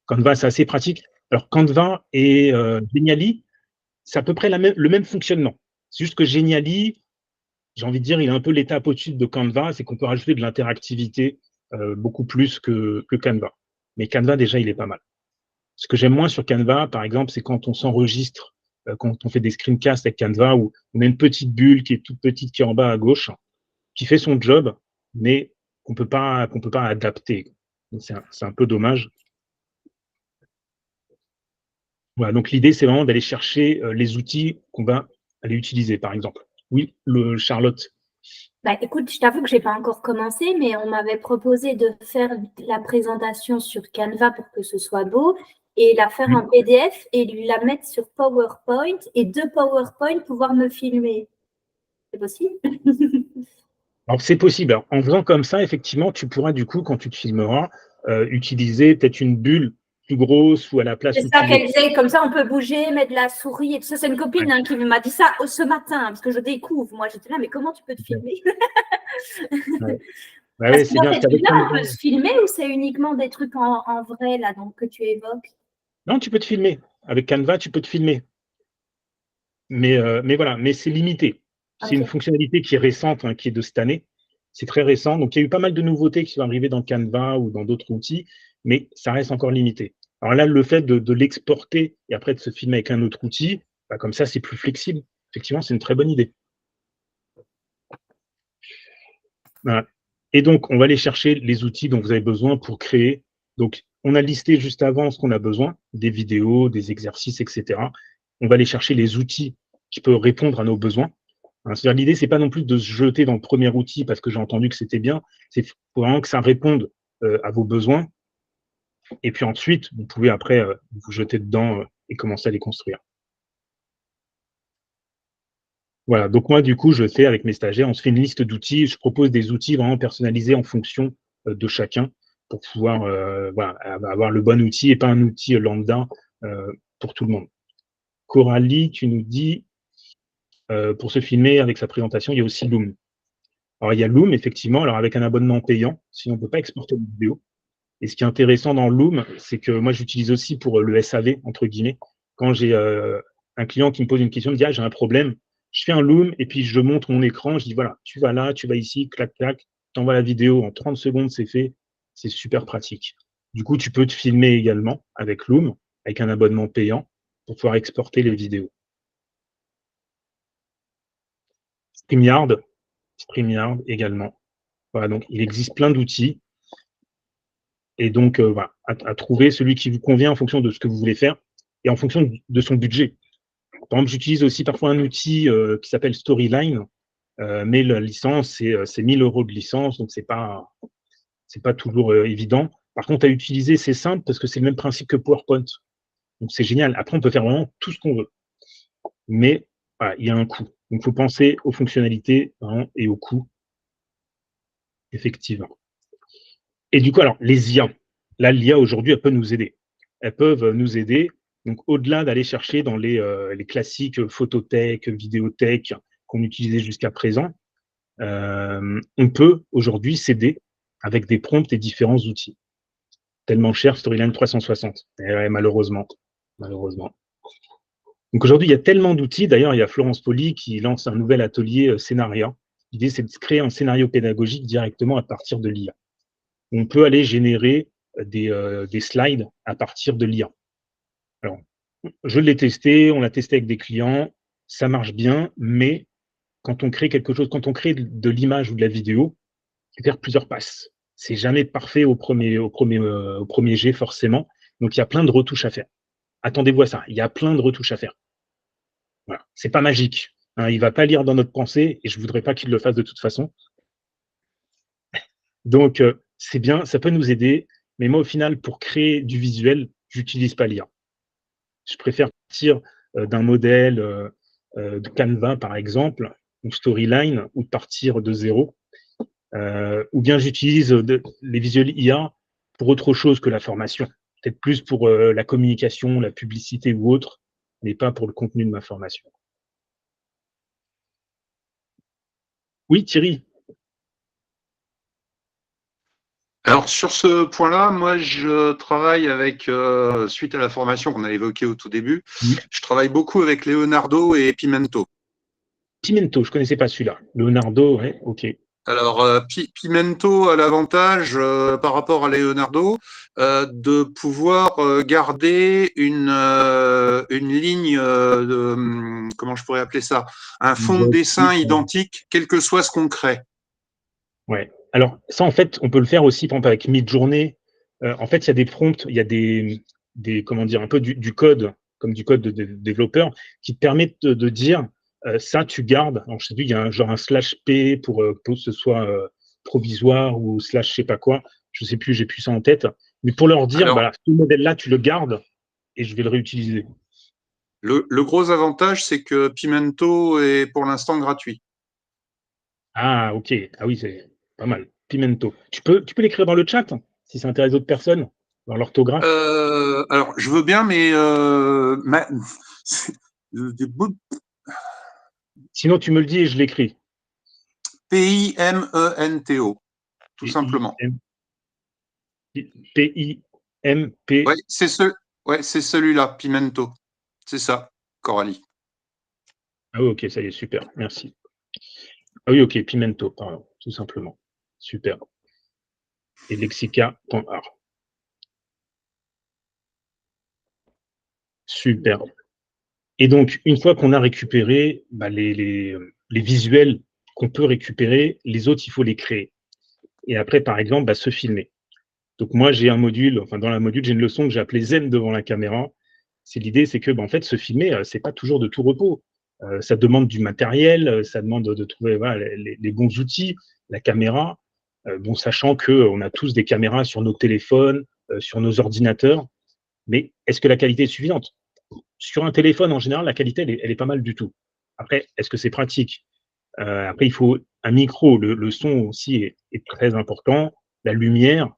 Canva, c'est assez pratique. Alors Canva et Geniali, c'est à peu près le même fonctionnement. C'est juste que Geniali, j'ai envie de dire, il a un peu l'étape au-dessus de Canva, c'est qu'on peut rajouter de l'interactivité beaucoup plus que Canva. Mais Canva, déjà, il est pas mal. Ce que j'aime moins sur Canva, par exemple, c'est quand on s'enregistre, quand on fait des screencasts avec Canva, où on a une petite bulle qui est toute petite, qui est en bas à gauche, qui fait son job, mais qu'on peut pas adapter. C'est un peu dommage. Voilà, donc l'idée, c'est vraiment d'aller chercher les outils qu'on va aller utiliser, par exemple. Oui, Charlotte. Écoute, je t'avoue que je n'ai pas encore commencé, mais on m'avait proposé de faire la présentation sur Canva pour que ce soit beau et la faire en PDF et la mettre sur PowerPoint et de PowerPoint pouvoir me filmer. C'est possible? Alors, c'est possible. Alors, en faisant comme ça, effectivement, tu pourras, du coup, quand tu te filmeras, utiliser peut-être une bulle plus grosse ou à la place. C'est ça qu'elle disait, comme ça on peut bouger, mettre de la souris et tout ça. C'est une copine qui m'a dit ça ce matin, parce que je découvre. Moi, j'étais là, mais comment tu peux te filmer? Ouais, c'est bien. On peut se filmer ou c'est uniquement des trucs en vrai là, donc, que tu évoques? Non, tu peux te filmer. Avec Canva, tu peux te filmer. Mais voilà, mais c'est limité. C'est une fonctionnalité qui est récente, hein, qui est de cette année. C'est très récent. Donc, il y a eu pas mal de nouveautés qui sont arrivées dans Canva ou dans d'autres outils, mais ça reste encore limité. Alors là, le fait de l'exporter et après de se filmer avec un autre outil, comme ça, c'est plus flexible. Effectivement, c'est une très bonne idée. Voilà. Et donc, on va aller chercher les outils dont vous avez besoin pour créer. Donc, on a listé juste avant ce qu'on a besoin, des vidéos, des exercices, etc. On va aller chercher les outils qui peuvent répondre à nos besoins. Hein, c'est-à-dire, l'idée, c'est pas non plus de se jeter dans le premier outil parce que j'ai entendu que c'était bien. C'est vraiment que ça réponde à vos besoins. Et puis ensuite, vous pouvez après vous jeter dedans et commencer à les construire. Voilà, donc moi, du coup, je fais avec mes stagiaires, on se fait une liste d'outils. Je propose des outils vraiment personnalisés en fonction de chacun pour pouvoir voilà, avoir le bon outil et pas un outil lambda pour tout le monde. Coralie, tu nous dis, pour se filmer avec sa présentation, il y a aussi Loom. Alors, il y a Loom, effectivement, alors avec un abonnement payant, sinon on ne peut pas exporter une vidéo. Et ce qui est intéressant dans Loom, c'est que moi, j'utilise aussi pour le SAV, entre guillemets. Quand j'ai un client qui me pose une question, il me dit « Ah, j'ai un problème », je fais un Loom et puis je montre mon écran, je dis « Voilà, tu vas là, tu vas ici, clac, clac, tu envoies la vidéo, en 30 secondes, c'est fait. » C'est super pratique. Du coup, tu peux te filmer également avec Loom, avec un abonnement payant, pour pouvoir exporter les vidéos. StreamYard également. Voilà, donc il existe plein d'outils. Et donc, voilà, à trouver celui qui vous convient en fonction de ce que vous voulez faire et en fonction de son budget. Par exemple, j'utilise aussi parfois un outil qui s'appelle Storyline, mais la licence, c'est 1 000 € de licence, donc c'est pas toujours évident. Par contre, à utiliser, c'est simple parce que c'est le même principe que PowerPoint. Donc, c'est génial. Après, on peut faire vraiment tout ce qu'on veut. Mais voilà, il y a un coût. Donc, il faut penser aux fonctionnalités hein, et aux coûts, effectivement. Et du coup, alors, les IA. Là, l'IA, aujourd'hui, elle peut nous aider. Elles peuvent nous aider. Donc, au-delà d'aller chercher dans les classiques photothèques, vidéothèques qu'on utilisait jusqu'à présent, on peut aujourd'hui s'aider avec des prompts et différents outils. Tellement cher, Storyline 360. Et ouais, malheureusement. Malheureusement. Donc, aujourd'hui, il y a tellement d'outils. D'ailleurs, il y a Florence Poli qui lance un nouvel atelier Scénaria. L'idée, c'est de créer un scénario pédagogique directement à partir de l'IA. On peut aller générer des slides à partir de l'IA. Alors, je l'ai testé, on l'a testé avec des clients, ça marche bien, mais quand on crée quelque chose, quand on crée de l'image ou de la vidéo, il faut faire plusieurs passes. C'est jamais parfait au premier jet, forcément. Donc, il y a plein de retouches à faire. Attendez-vous à ça, il y a plein de retouches à faire. Voilà. C'est pas magique. Hein, il va pas lire dans notre pensée, et je voudrais pas qu'il le fasse de toute façon. Donc, c'est bien, ça peut nous aider, mais moi, au final, pour créer du visuel, j'utilise pas l'IA. Je préfère partir d'un modèle de Canva, par exemple, ou Storyline, ou de partir de zéro. Ou bien j'utilise les visuels IA pour autre chose que la formation. Peut-être plus pour la communication, la publicité ou autre, mais pas pour le contenu de ma formation. Oui, Thierry. Alors sur ce point-là, moi je travaille avec, suite à la formation qu'on a évoquée au tout début, je travaille beaucoup avec Leonardo et Pimento. Pimento, je ne connaissais pas celui-là. Leonardo, ouais, ok. Alors Pimento a l'avantage par rapport à Leonardo de pouvoir garder une ligne de, comment je pourrais appeler ça, un fond de dessin identique, quel que soit ce qu'on crée. Ouais. Alors, ça, en fait, on peut le faire aussi, par exemple, avec Midjourney. En fait, il y a des prompts, il y a des comment dire, un peu du code, comme du code de développeur, qui te permettent de dire, ça, tu gardes. Alors, je sais plus, il y a un /P pour que ce soit provisoire ou / je sais pas quoi. Je sais plus, j'ai plus ça en tête. Mais pour leur dire, voilà, ce modèle-là, tu le gardes et je vais le réutiliser. Le gros avantage, c'est que Pimento est pour l'instant gratuit. Ah, ok. Ah oui, c'est pas mal. Pimento. Tu peux l'écrire dans le chat, si ça intéresse d'autres personnes, dans l'orthographe. Alors, je veux bien, mais sinon, tu me le dis et je l'écris. P-I-M-E-N-T-O, tout simplement. P-I-M-P. Ouais, c'est celui-là, Pimento. C'est ça, Coralie. Ah oui, ok, ça y est, super, merci. Ah oui, ok, Pimento, pardon, tout simplement. Super. Et lexica.art. Super. Et donc, une fois qu'on a récupéré les visuels qu'on peut récupérer, les autres, il faut les créer. et après, par exemple, se filmer. Donc moi, j'ai un module, enfin dans la module, j'ai une leçon que j'ai appelée Zen devant la caméra. L'idée, c'est que en fait, se filmer, c'est pas toujours de tout repos. Ça demande du matériel, ça demande de trouver voilà, les bons outils, la caméra. Bon, sachant qu'on a tous des caméras sur nos téléphones, sur nos ordinateurs, mais est-ce que la qualité est suffisante? Sur un téléphone, en général, la qualité, elle est pas mal du tout. Après, est-ce que c'est pratique? Après, il faut un micro. Le son aussi est très important. La lumière,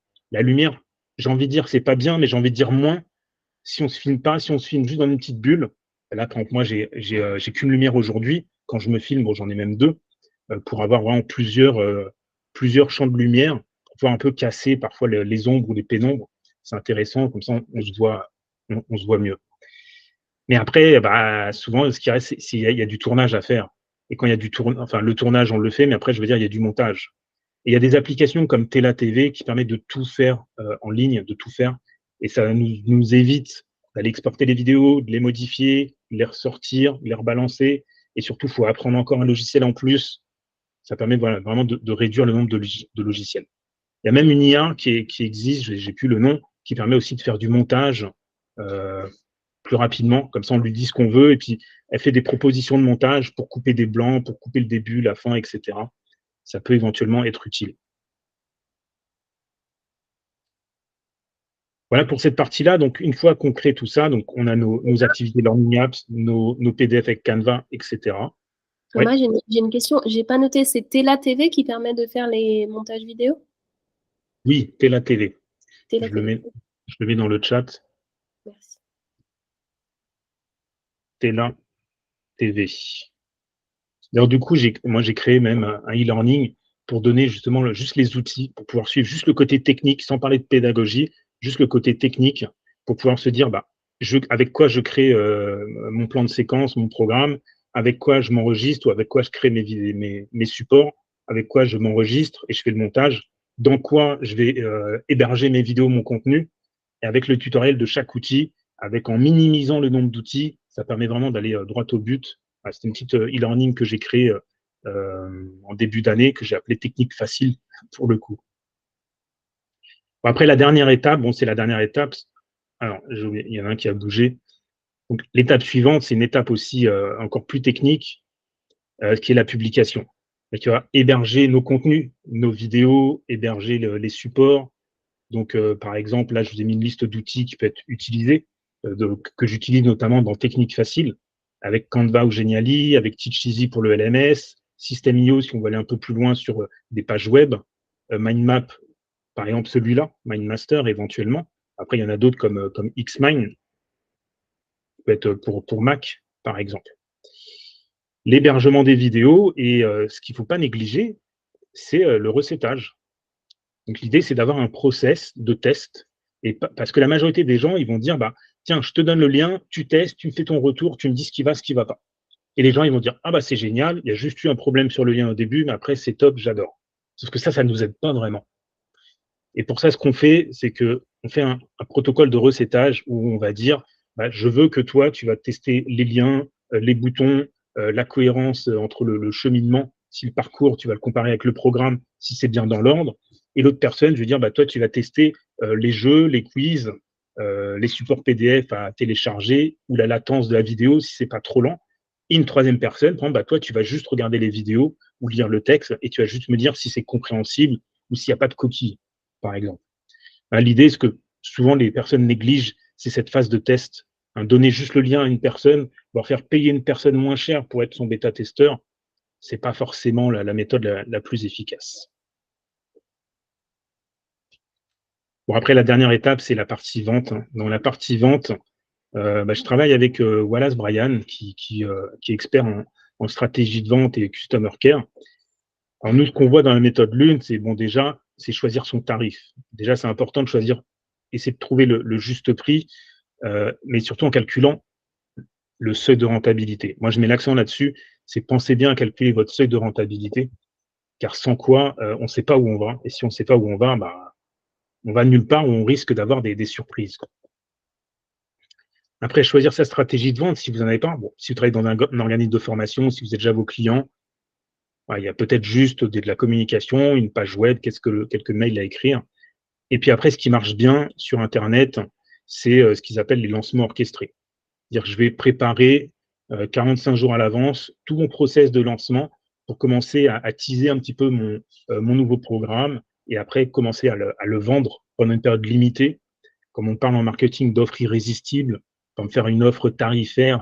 j'ai envie de dire que c'est pas bien, mais j'ai envie de dire moins. Si on se filme pas, si on se filme juste dans une petite bulle, là, par exemple, moi, j'ai qu'une lumière aujourd'hui. Quand je me filme, bon, j'en ai même deux, pour avoir vraiment plusieurs champs de lumière, pour pouvoir un peu casser parfois les ombres ou les pénombres. C'est intéressant, comme ça, on se voit mieux. Mais après, souvent, ce qui reste, c'est il y a du tournage à faire. Et quand il y a du tournage, enfin, le tournage, on le fait, mais après, je veux dire, il y a du montage. Et il y a des applications comme Tela TV qui permettent de tout faire en ligne, de tout faire. Et ça nous évite d'aller exporter les vidéos, de les modifier, de les ressortir, de les rebalancer. Et surtout, il faut apprendre encore un logiciel en plus. Ça permet voilà, vraiment de réduire le nombre de logiciels. Il y a même une IA qui existe, j'ai plus le nom, qui permet aussi de faire du montage plus rapidement. Comme ça, on lui dit ce qu'on veut et puis elle fait des propositions de montage pour couper des blancs, pour couper le début, la fin, etc. Ça peut éventuellement être utile. Voilà pour cette partie-là. Donc, une fois qu'on crée tout ça, donc on a nos activités Learning Apps, nos PDF avec Canva, etc. Thomas, j'ai une question. J'ai pas noté, c'est Tela TV qui permet de faire les montages vidéo? Oui, Tela TV. Tela Je le TV. mets dans le chat. Merci. Tela TV. D'ailleurs, du coup, moi, j'ai créé même un e-learning pour donner justement juste les outils, pour pouvoir suivre juste le côté technique, sans parler de pédagogie, juste le côté technique, pour pouvoir se dire, avec quoi je crée mon plan de séquence, mon programme, avec quoi je m'enregistre ou avec quoi je crée mes supports, avec quoi je m'enregistre et je fais le montage, dans quoi je vais héberger mes vidéos, mon contenu, et avec le tutoriel de chaque outil, en minimisant le nombre d'outils, ça permet vraiment d'aller droit au but. C'était une petite e-learning que j'ai créée en début d'année, que j'ai appelée Technique facile pour le coup. Bon, après, la dernière étape, c'est la dernière étape. Alors, il y en a un qui a bougé. Donc, l'étape suivante, c'est une étape aussi encore plus technique, qui est la publication. Donc, tu vas héberger nos contenus, nos vidéos, héberger les supports. Donc, par exemple, là, je vous ai mis une liste d'outils qui peut être utilisés, que j'utilise notamment dans Technique facile, avec Canva ou Geniali, avec Teacheasy pour le LMS, System.io si on veut aller un peu plus loin sur des pages web, Mindmap, par exemple celui-là, Mindmaster éventuellement. Après, il y en a d'autres comme Xmind, qui peut être pour Mac, par exemple. L'hébergement des vidéos et ce qu'il ne faut pas négliger, c'est le recettage. Donc l'idée, c'est d'avoir un process de test. Parce que la majorité des gens, ils vont dire, tiens, je te donne le lien, tu testes, tu me fais ton retour, tu me dis ce qui va pas. Et les gens, ils vont dire, c'est génial, il y a juste eu un problème sur le lien au début, mais après, c'est top, j'adore. Sauf que ça ne nous aide pas vraiment. Et pour ça, ce qu'on fait, c'est qu'on fait un protocole de recettage où on va dire, je veux que toi, tu vas tester les liens, les boutons, la cohérence entre le cheminement, si le parcours, tu vas le comparer avec le programme, si c'est bien dans l'ordre. Et l'autre personne, je veux dire, toi, tu vas tester les jeux, les quiz, les supports PDF à télécharger ou la latence de la vidéo si c'est pas trop lent. Et une troisième personne, par exemple, toi, tu vas juste regarder les vidéos ou lire le texte et tu vas juste me dire si c'est compréhensible ou s'il n'y a pas de coquille, par exemple. L'idée, ce que souvent les personnes négligent, c'est cette phase de test. Donner juste le lien à une personne, leur faire payer une personne moins cher pour être son bêta-testeur, ce n'est pas forcément la méthode la plus efficace. Bon, après, la dernière étape, c'est la partie vente. Dans la partie vente, je travaille avec Wallace Bryan, qui est expert en stratégie de vente et customer care. Alors nous, ce qu'on voit dans la méthode Lune, c'est déjà, c'est choisir son tarif. Déjà, c'est important de choisir, essayer de trouver le juste prix, mais surtout en calculant le seuil de rentabilité. Moi, je mets l'accent là-dessus, c'est pensez bien à calculer votre seuil de rentabilité, car sans quoi, on ne sait pas où on va. Et si on ne sait pas où on va nulle part où on risque d'avoir des surprises. Après, choisir sa stratégie de vente, si vous n'en avez pas, si vous travaillez dans un organisme de formation, si vous êtes déjà vos clients, Voilà, il y a peut-être juste de la communication, une page web, quelques mails à écrire. Et puis après, ce qui marche bien sur Internet, c'est ce qu'ils appellent les lancements orchestrés. C'est-à-dire que je vais préparer 45 jours à l'avance tout mon process de lancement pour commencer à teaser un petit peu mon nouveau programme et après commencer à le vendre pendant une période limitée. Comme on parle en marketing d'offres irrésistibles, on me faire une offre tarifaire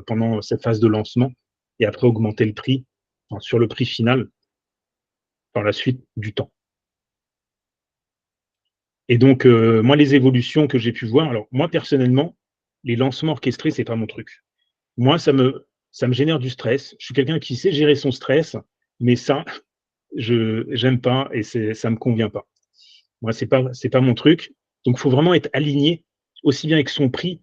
pendant cette phase de lancement et après augmenter le prix, enfin, sur le prix final par la suite du temps. Et donc, moi, les évolutions que j'ai pu voir, alors moi, personnellement, les lancements orchestrés, c'est pas mon truc. Moi, ça me génère du stress. Je suis quelqu'un qui sait gérer son stress, mais ça, j'aime pas et ça me convient pas. Moi, c'est pas mon truc. Donc, il faut vraiment être aligné aussi bien avec son prix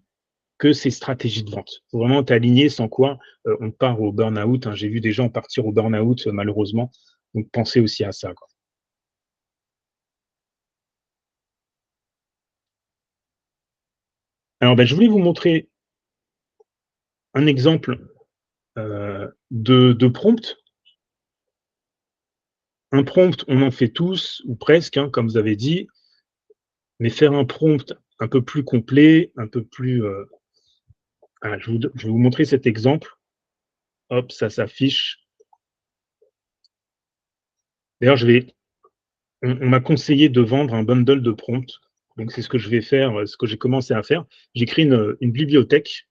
que ses stratégies de vente. Il faut vraiment être aligné, sans quoi on part au burn-out. Hein. J'ai vu des gens partir au burn-out, malheureusement. Donc, pensez aussi à ça, quoi. Alors, ben, je voulais vous montrer un exemple de prompt. Un prompt, on en fait tous, ou presque, hein, comme vous avez dit, mais faire un prompt un peu plus complet, un peu plus... voilà, je vais vous montrer cet exemple. Hop, ça s'affiche. D'ailleurs, on m'a conseillé de vendre un bundle de prompts. Donc, c'est ce que je vais faire, ce que j'ai commencé à faire. J'écris une bibliothèque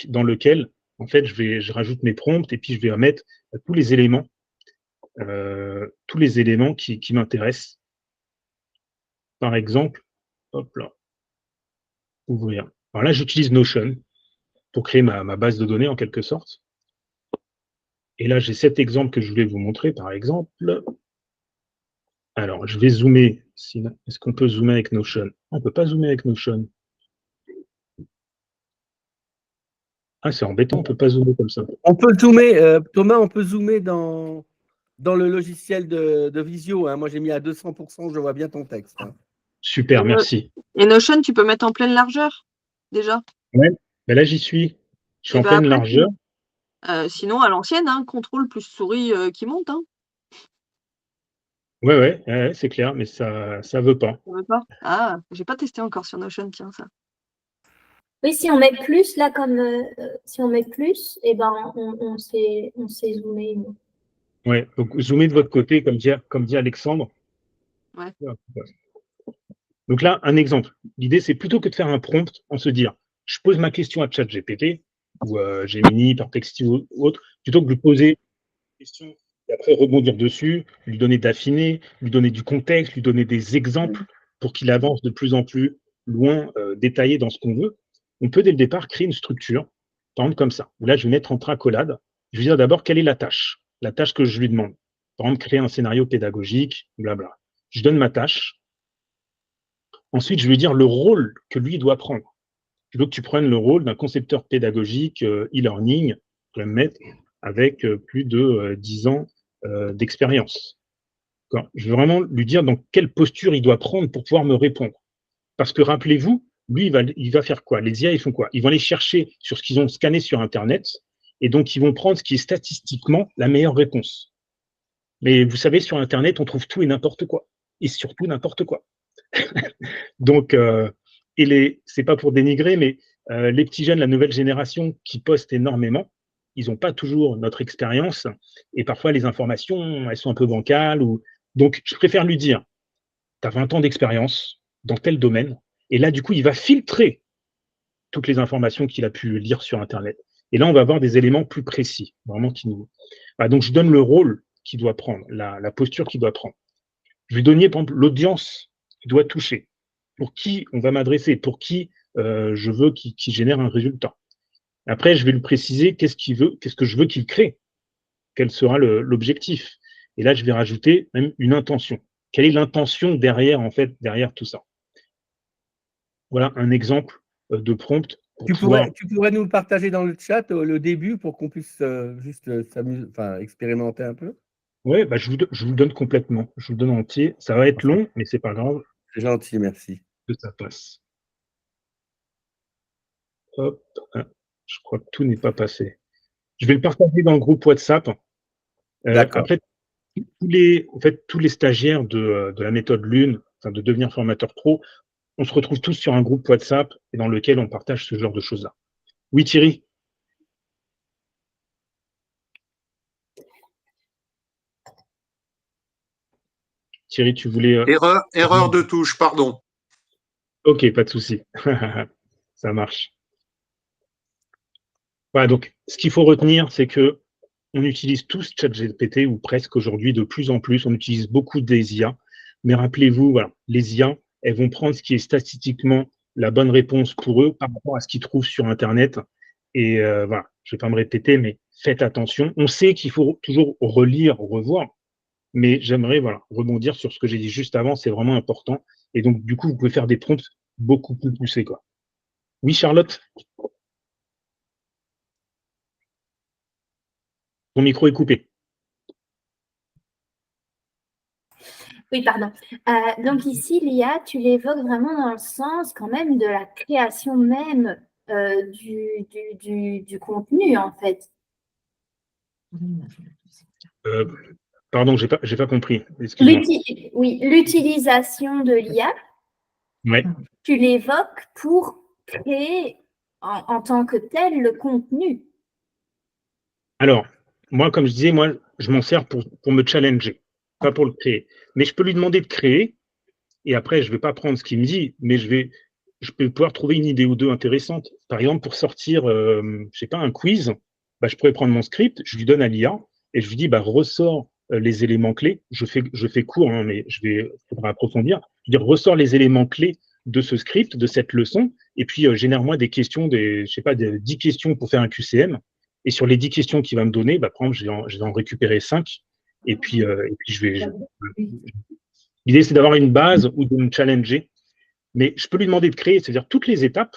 dans laquelle, en fait, je rajoute mes prompts et puis je vais mettre tous les éléments qui m'intéressent. Par exemple, hop là, ouvrir. Alors là, j'utilise Notion pour créer ma base de données en quelque sorte. Et là, j'ai cet exemple que je voulais vous montrer, par exemple. Alors, je vais zoomer. Est-ce qu'on peut zoomer avec Notion? On ne peut pas zoomer avec Notion. Ah, c'est embêtant, on ne peut pas zoomer comme ça. On peut zoomer, Thomas, on peut zoomer dans le logiciel de Visio. Hein. Moi, j'ai mis à 200%, je vois bien ton texte. Hein. Super, merci. Et Notion, tu peux mettre en pleine largeur, déjà. Ouais, ben là, j'y suis. Je suis Et en ben pleine après, largeur. sinon, à l'ancienne, hein, contrôle plus souris qui monte. Hein. Ouais, c'est clair, mais ça veut pas. Ça veut pas. Ah, j'ai pas testé encore sur Notion, tiens, ça. Oui, si on met plus, là, si on met plus, eh ben, on sait zoomer. Ouais, donc zoomez de votre côté, comme dit Alexandre. Ouais. Donc là, un exemple. L'idée, c'est plutôt que de faire un prompt, on se dire, je pose ma question à ChatGPT ou Gemini, Perplexity ou autre, plutôt que de lui poser une question et après rebondir dessus, lui donner d'affiner, lui donner du contexte, lui donner des exemples pour qu'il avance de plus en plus loin, détaillé dans ce qu'on veut. On peut dès le départ créer une structure, par exemple comme ça. Où là, je vais mettre en accolade. Je vais dire d'abord quelle est la tâche que je lui demande. Par exemple, créer un scénario pédagogique, blabla. Je donne ma tâche. Ensuite, je vais dire le rôle que lui doit prendre. Je veux que tu prennes le rôle d'un concepteur pédagogique e-learning, je vais me mettre avec plus de 10 ans d'expérience. Je veux vraiment lui dire dans quelle posture il doit prendre pour pouvoir me répondre. Parce que rappelez-vous, lui, il va faire quoi? Les IA, ils font quoi? Ils vont aller chercher sur ce qu'ils ont scanné sur Internet et donc ils vont prendre ce qui est statistiquement la meilleure réponse. Mais vous savez, sur Internet, on trouve tout et n'importe quoi. Et surtout n'importe quoi. Donc, c'est pas pour dénigrer, mais les petits jeunes, la nouvelle génération qui postent énormément, ils n'ont pas toujours notre expérience et parfois les informations, elles sont un peu bancales. Donc, je préfère lui dire, tu as 20 ans d'expérience dans tel domaine et là, du coup, il va filtrer toutes les informations qu'il a pu lire sur Internet. Et là, on va avoir des éléments plus précis, vraiment qui nous. Voilà, donc, je donne le rôle qu'il doit prendre, la posture qu'il doit prendre. Je vais donner, par exemple, l'audience qu'il doit toucher, pour qui on va m'adresser, pour qui je veux qu'il génère un résultat. Après, je vais lui préciser qu'est-ce qu'il veut, qu'est-ce que je veux qu'il crée, quel sera l'objectif. Et là, je vais rajouter même une intention. Quelle est l'intention derrière, en fait, derrière tout ça? Voilà un exemple de prompt pour pouvoir. Tu pourrais nous le partager dans le chat, le début, pour qu'on puisse juste s'amuser, enfin, expérimenter un peu? Oui, bah, je vous le donne complètement. Je vous le donne entier. Ça va être long, mais c'est pas grave C'est gentil, merci. que ça passe. Hop, je crois que tout n'est pas passé. Je vais le partager dans le groupe WhatsApp. D'accord. Après, tous les stagiaires de la méthode Lune, enfin, de devenir formateur pro, on se retrouve tous sur un groupe WhatsApp et dans lequel on partage ce genre de choses-là. Oui, Thierry? Thierry, tu voulais… Erreur de touche, pardon. Ok, pas de souci. Ça marche. Voilà, donc, ce qu'il faut retenir, c'est que on utilise tous ChatGPT, ou presque aujourd'hui, de plus en plus. On utilise beaucoup des IA. Mais rappelez-vous, voilà, les IA, elles vont prendre ce qui est statistiquement la bonne réponse pour eux par rapport à ce qu'ils trouvent sur Internet. Et voilà, je ne vais pas me répéter, mais faites attention. On sait qu'il faut toujours relire, revoir. Mais j'aimerais rebondir sur ce que j'ai dit juste avant, c'est vraiment important. Et donc, du coup, vous pouvez faire des prompts beaucoup plus poussés, quoi. Oui, Charlotte? Ton micro est coupé. Oui, pardon. Donc ici, l'IA, tu l'évoques vraiment dans le sens quand même de la création même du contenu, en fait. Pardon, j'ai pas compris. Excuse-moi. Oui, l'utilisation de l'IA, Ouais. tu l'évoques pour créer en tant que tel le contenu. Alors, moi, comme je disais, moi, je m'en sers pour me challenger, pas pour le créer. Mais je peux lui demander de créer, et après, je ne vais pas prendre ce qu'il me dit, mais je peux pouvoir trouver une idée ou deux intéressante. Par exemple, pour sortir, je sais pas, un quiz, bah, je pourrais prendre mon script, je lui donne à l'IA, et je lui dis, bah, ressors les éléments clés. Je fais court, hein, mais faudra approfondir. Je veux dire, ressors les éléments clés de ce script, de cette leçon, et puis génère-moi des questions, je sais pas, 10 questions pour faire un QCM. Et sur les 10 questions qu'il va me donner, bah, par exemple, je vais en récupérer 5, et puis l'idée, c'est d'avoir une base ou de me challenger. Mais je peux lui demander de créer, c'est-à-dire toutes les étapes,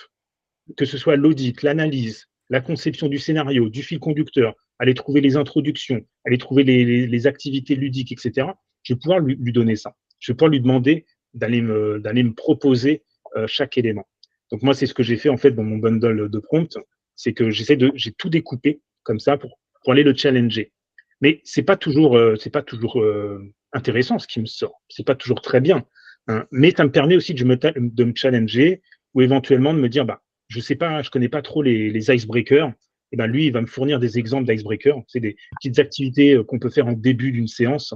que ce soit l'audit, l'analyse, la conception du scénario, du fil conducteur, aller trouver les introductions, aller trouver les activités ludiques, etc. Je vais pouvoir lui donner ça. Je vais pouvoir lui demander d'aller me proposer chaque élément. Donc moi, c'est ce que j'ai fait en fait dans mon bundle de prompts, c'est que j'ai tout découpé comme ça pour aller le challenger. Mais c'est pas toujours intéressant ce qui me sort. C'est pas toujours très bien. Hein. Mais ça me permet aussi de me challenger ou éventuellement de me dire, bah, je sais pas, je connais pas trop les icebreakers. Et ben lui, il va me fournir des exemples d'icebreakers. C'est des petites activités qu'on peut faire en début d'une séance.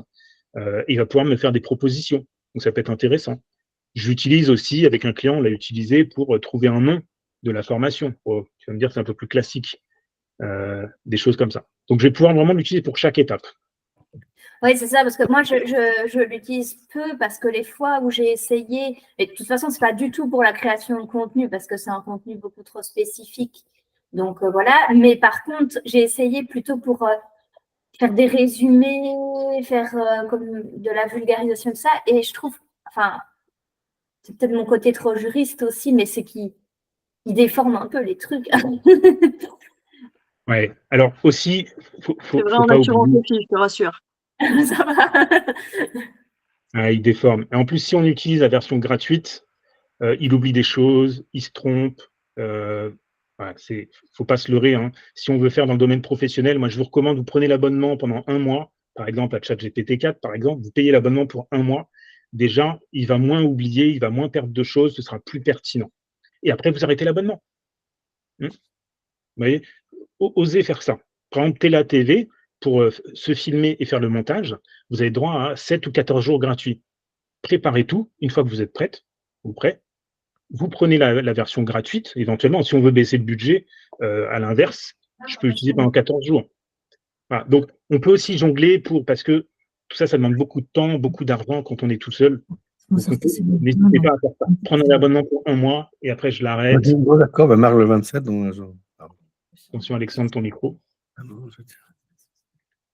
Et il va pouvoir me faire des propositions. Donc ça peut être intéressant. Je l'utilise aussi avec un client, on l'a utilisé pour trouver un nom de la formation. Oh, tu vas me dire, c'est un peu plus classique. Des choses comme ça. Donc je vais pouvoir vraiment l'utiliser pour chaque étape. Oui, c'est ça, parce que moi, je l'utilise peu parce que les fois où j'ai essayé, et de toute façon, ce n'est pas du tout pour la création de contenu parce que c'est un contenu beaucoup trop spécifique. Donc voilà, mais par contre, j'ai essayé plutôt pour faire des résumés, faire comme de la vulgarisation de ça, et je trouve, enfin, c'est peut-être mon côté trop juriste aussi, mais c'est qu'il déforme un peu les trucs. Ouais. Alors aussi, C'est vrai faut en pas assurance oublier. aussi, je te rassure. Ça va. Ah, il déforme. Et en plus, si on utilise la version gratuite, il oublie des choses, il se trompe. Voilà, faut pas se leurrer. Hein. Si on veut faire dans le domaine professionnel, moi je vous recommande, vous prenez l'abonnement pendant 1 mois, par exemple à ChatGPT 4, par exemple, vous payez l'abonnement pour 1 mois. Déjà, il va moins oublier, il va moins perdre de choses, ce sera plus pertinent. Et après, vous arrêtez l'abonnement. Vous voyez, osez faire ça. Par exemple, Télé TV, pour se filmer et faire le montage, vous avez droit à 7 ou 14 jours gratuits. Préparez tout, une fois que vous êtes prête, ou prêt, vous prenez la version gratuite, éventuellement, si on veut baisser le budget, à l'inverse, je peux l'utiliser pendant 14 jours. Voilà. Donc, on peut aussi jongler parce que tout ça, ça demande beaucoup de temps, beaucoup d'argent quand on est tout seul. Donc, n'hésitez pas à faire ça. Prendre un abonnement pour 1 mois et après, je l'arrête. Bon, d'accord, bah, marque le 27. Donc, attention, Alexandre, ton micro.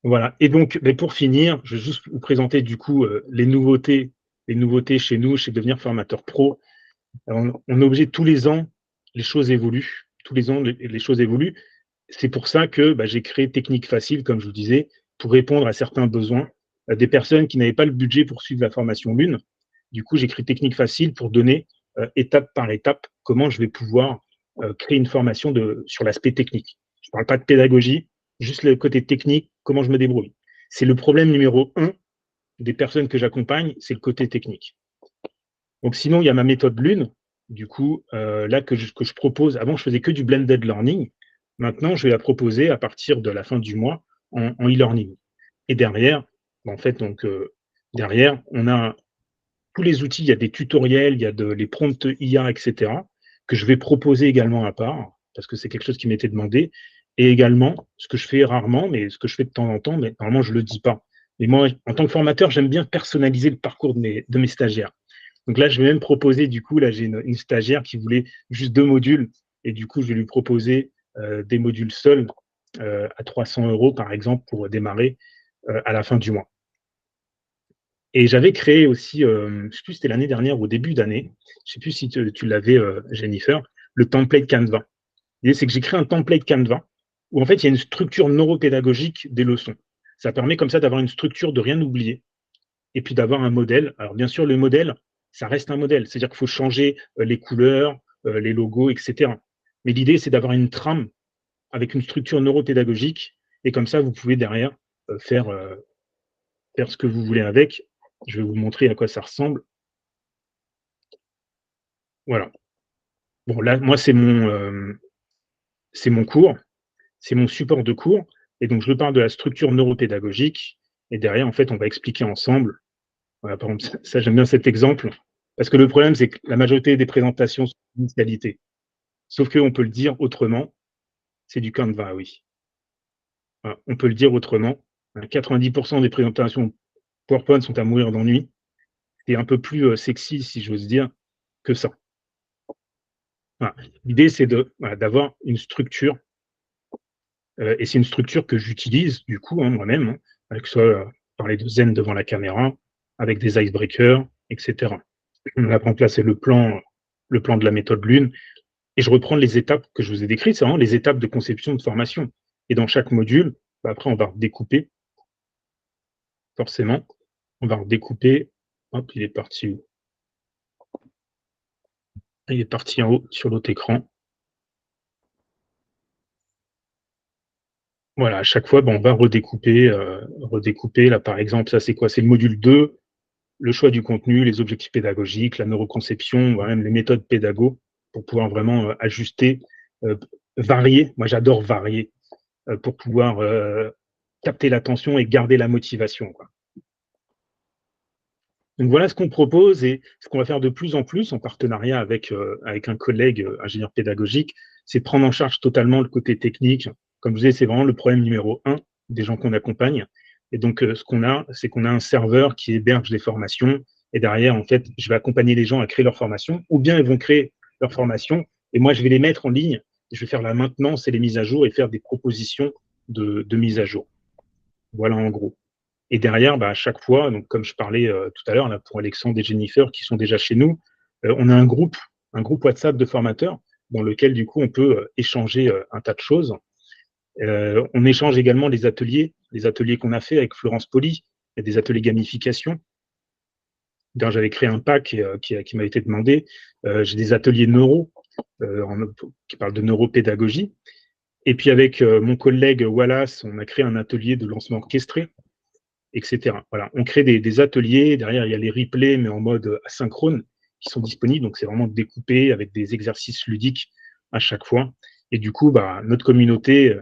Voilà. Et donc, pour finir, je vais juste vous présenter du coup les nouveautés chez nous, chez Devenir Formateur Pro. Alors, on est obligé tous les ans, les choses évoluent. Tous les ans, les choses évoluent. C'est pour ça que j'ai créé Technique Facile, comme je vous disais, pour répondre à certains besoins des personnes qui n'avaient pas le budget pour suivre la formation Lune. Du coup, j'ai créé Technique Facile pour donner étape par étape comment je vais pouvoir créer une formation sur l'aspect technique. Je ne parle pas de pédagogie, juste le côté technique, comment je me débrouille. c'est le problème numéro 1 des personnes que j'accompagne, c'est le côté technique. Donc sinon, il y a ma méthode Lune, du coup, là que je propose. Avant, je faisais que du blended learning. Maintenant, je vais la proposer à partir de la fin du mois en e-learning. Et derrière, en fait, donc derrière, on a tous les outils, il y a des tutoriels, il y a les prompts IA, etc., que je vais proposer également à part, parce que c'est quelque chose qui m'était demandé. Et également, ce que je fais rarement, mais ce que je fais de temps en temps, mais normalement, je ne le dis pas. Mais moi, en tant que formateur, j'aime bien personnaliser le parcours de mes stagiaires. Donc là, je vais même proposer, du coup, là, j'ai une stagiaire qui voulait juste 2 modules, et du coup, je vais lui proposer des modules seuls à 300 €, par exemple, pour démarrer à la fin du mois. Et j'avais créé aussi, je ne sais plus si c'était l'année dernière ou au début d'année, je ne sais plus si tu l'avais, Jennifer, le template Canva. L'idée, c'est que j'ai créé un template Canva où en fait, il y a une structure neuropédagogique des leçons. Ça permet comme ça d'avoir une structure, de rien oublier et puis d'avoir un modèle. Alors bien sûr, le modèle, ça reste un modèle. C'est-à-dire qu'il faut changer les couleurs, les logos, etc. Mais l'idée, c'est d'avoir une trame avec une structure neuropédagogique et comme ça, vous pouvez derrière faire ce que vous voulez avec. Je vais vous montrer à quoi ça ressemble. Voilà. Bon, là, moi, c'est mon cours, c'est mon support de cours. Et donc, je parle de la structure neuropédagogique. Et derrière, en fait, on va expliquer ensemble. Voilà, par exemple, ça j'aime bien cet exemple. Parce que le problème, c'est que la majorité des présentations sont d'initialité. Sauf qu'on peut le dire autrement. C'est du Canva, oui. Voilà, on peut le dire autrement. 90% des présentations PowerPoint sont à mourir d'ennui. C'est un peu plus sexy, si j'ose dire, que ça. Voilà. L'idée, c'est d'avoir une structure, et c'est une structure que j'utilise, du coup, moi-même, que ce soit parler de zen devant la caméra, avec des icebreakers, etc. Là, par exemple, là, c'est le plan de la méthode Lune, et je reprends les étapes que je vous ai décrites, c'est vraiment les étapes de conception de formation. Et dans chaque module, après, on va redécouper, forcément, on va redécouper. Hop, il est parti où? Il est parti en haut sur l'autre écran. Voilà, à chaque fois, on va redécouper. Là, par exemple, ça, c'est quoi? C'est le module 2, le choix du contenu, les objectifs pédagogiques, la neuroconception, même les méthodes pédago, pour pouvoir vraiment ajuster, varier. Moi, j'adore varier pour pouvoir capter l'attention et garder la motivation, quoi. Donc voilà ce qu'on propose et ce qu'on va faire de plus en plus en partenariat avec un collègue ingénieur pédagogique, c'est de prendre en charge totalement le côté technique. Comme je disais, c'est vraiment le problème numéro 1 des gens qu'on accompagne. Et donc, ce qu'on a, c'est qu'on a un serveur qui héberge les formations. Et derrière, en fait, je vais accompagner les gens à créer leur formation, ou bien ils vont créer leur formation. Et moi, je vais les mettre en ligne. Je vais faire la maintenance et les mises à jour et faire des propositions de mise à jour. Voilà en gros. Et derrière, à chaque fois, donc comme je parlais tout à l'heure là, pour Alexandre et Jennifer qui sont déjà chez nous, on a un groupe WhatsApp de formateurs dans lequel du coup on peut échanger un tas de choses. On échange également les ateliers qu'on a fait avec Florence Poli. Il y a des ateliers gamification. J'avais créé un pack qui m'a été demandé. J'ai des ateliers neuro qui parlent de neuropédagogie. Et puis avec mon collègue Wallace, on a créé un atelier de lancement orchestré, etc. Voilà, on crée des ateliers. Derrière, il y a les replays, mais en mode asynchrone, qui sont disponibles. Donc, c'est vraiment découpé avec des exercices ludiques à chaque fois. Et du coup, notre communauté,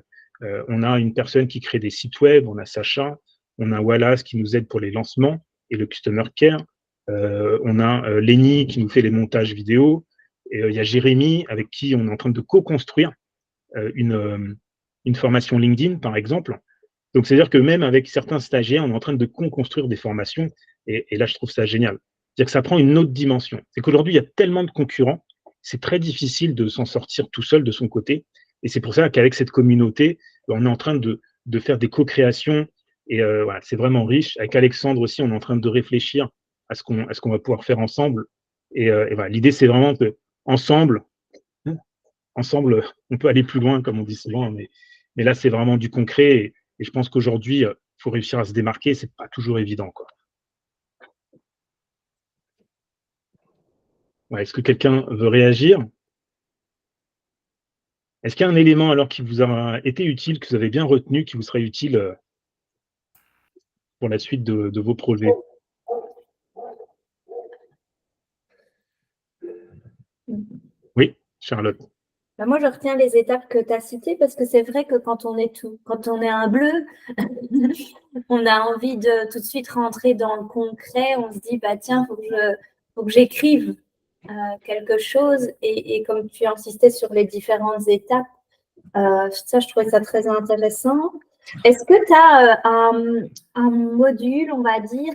on a une personne qui crée des sites web, on a Sacha, on a Wallace qui nous aide pour les lancements et le customer care. On a Lenny qui nous fait les montages vidéo. Et il y a Jérémy avec qui on est en train de co-construire une formation LinkedIn, par exemple. Donc, c'est-à-dire que même avec certains stagiaires, on est en train de construire des formations. Et là, je trouve ça génial. C'est-à-dire que ça prend une autre dimension. C'est qu'aujourd'hui, il y a tellement de concurrents, c'est très difficile de s'en sortir tout seul de son côté. Et c'est pour ça qu'avec cette communauté, on est en train de faire des co-créations. Et voilà, c'est vraiment riche. Avec Alexandre aussi, on est en train de réfléchir à ce qu'on va pouvoir faire ensemble. Et voilà, l'idée, c'est vraiment que ensemble, on peut aller plus loin, comme on dit souvent. Mais là, c'est vraiment du concret. Et je pense qu'aujourd'hui, il faut réussir à se démarquer. C'est pas toujours évident, quoi. Ouais, est-ce que quelqu'un veut réagir? Est-ce qu'il y a un élément alors qui vous a été utile, que vous avez bien retenu, qui vous serait utile pour la suite de vos projets? Oui, Charlotte. Bah, moi, je retiens les étapes que tu as citées parce que c'est vrai que quand on est un bleu, on a envie de tout de suite rentrer dans le concret. On se dit, bah tiens, faut que j'écrive quelque chose. Et comme tu insistais sur les différentes étapes, ça, je trouvais ça très intéressant. Est-ce que tu as un module, on va dire,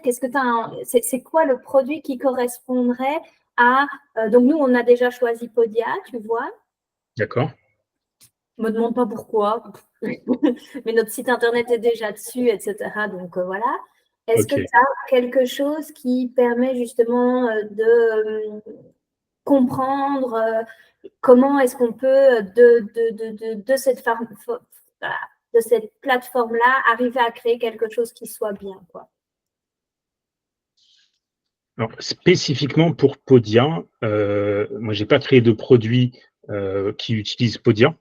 c'est quoi le produit qui correspondrait à… donc, nous, on a déjà choisi Podia, tu vois. D'accord. Me demande pas pourquoi, mais notre site internet est déjà dessus, etc. Donc voilà. Est-ce que tu as quelque chose qui permet justement de comprendre comment est-ce qu'on peut de cette plateforme-là arriver à créer quelque chose qui soit bien, quoi. Alors, spécifiquement pour Podia, moi, j'ai pas créé de produit qui utilise Podia.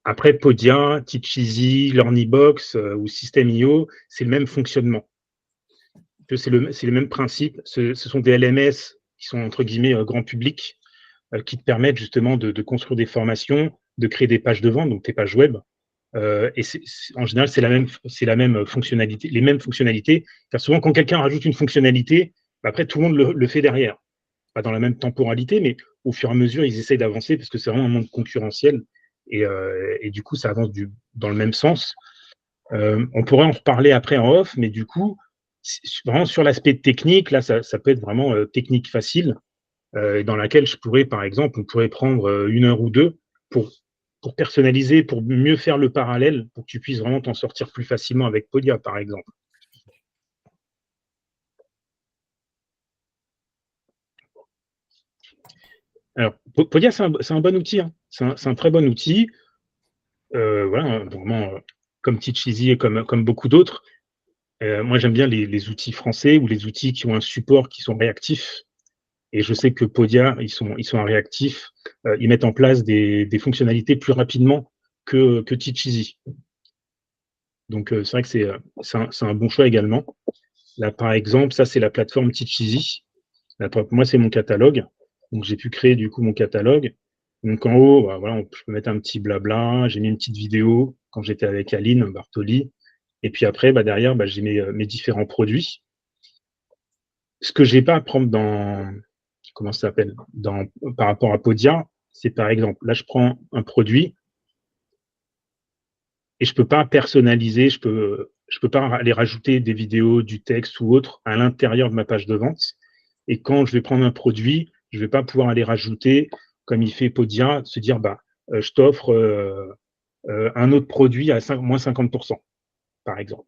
Après, Podia, Teacheasy, Learnybox ou System.io, c'est le même fonctionnement. C'est le même principe. Ce sont des LMS qui sont, entre guillemets, grand public, qui te permettent justement de construire des formations, de créer des pages de vente, donc tes pages web. Et en général, c'est la même fonctionnalité, les mêmes fonctionnalités. Car souvent, quand quelqu'un rajoute une fonctionnalité, après, tout le monde le fait derrière. Pas dans la même temporalité, mais au fur et à mesure, ils essayent d'avancer parce que c'est vraiment un monde concurrentiel. Et du coup, ça avance dans le même sens. On pourrait en reparler après en off, mais du coup, vraiment sur l'aspect technique, là, ça peut être vraiment technique facile, dans laquelle je pourrais, par exemple, on pourrait prendre 1 heure ou 2 pour personnaliser, pour mieux faire le parallèle, pour que tu puisses vraiment t'en sortir plus facilement avec Podia, par exemple. Alors, Podia, c'est un bon outil. Hein. C'est un très bon outil. Voilà, vraiment, comme Teacheasy et comme beaucoup d'autres. Moi, j'aime bien les outils français ou les outils qui ont un support qui sont réactifs. Et je sais que Podia, ils sont réactifs. Ils mettent en place des fonctionnalités plus rapidement que Teacheasy. Donc, c'est vrai que c'est un bon choix également. Là, par exemple, ça, c'est la plateforme Teacheasy. Moi, c'est mon catalogue. Donc, j'ai pu créer du coup mon catalogue. Donc, en haut, bah, voilà, je peux mettre un petit blabla. J'ai mis une petite vidéo quand j'étais avec Aline Bartoli. Et puis après, bah, derrière, bah, j'ai mes différents produits. Ce que j'ai pas à prendre comment ça s'appelle, par rapport à Podia, c'est par exemple, là, je prends un produit et je peux pas personnaliser, je peux pas aller rajouter des vidéos, du texte ou autre à l'intérieur de ma page de vente. Et quand je vais prendre un produit, je vais pas pouvoir aller rajouter, comme il fait Podia, se dire, bah, je t'offre un autre produit à moins 50%, par exemple.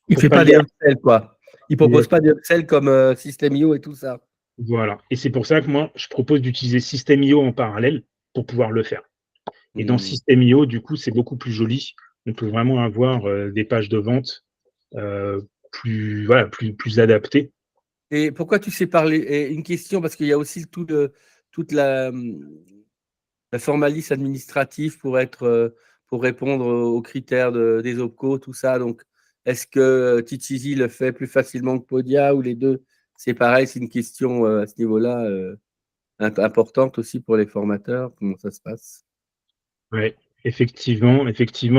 Il ne fait pas des upsells, quoi. Il ne propose pas des upsells comme System.io et tout ça. Voilà. Et c'est pour ça que moi, je propose d'utiliser System.io en parallèle pour pouvoir le faire. Et dans System.io, du coup, c'est beaucoup plus joli. On peut vraiment avoir des pages de vente plus adaptées. Et pourquoi tu sais parler? Et une question, parce qu'il y a aussi toute la formalisme administratif pour répondre aux critères des OPCO, tout ça. Donc, est-ce que Teacheasy le fait plus facilement que Podia ou les deux? C'est pareil, c'est une question à ce niveau-là importante aussi pour les formateurs. Comment ça se passe? Oui, effectivement.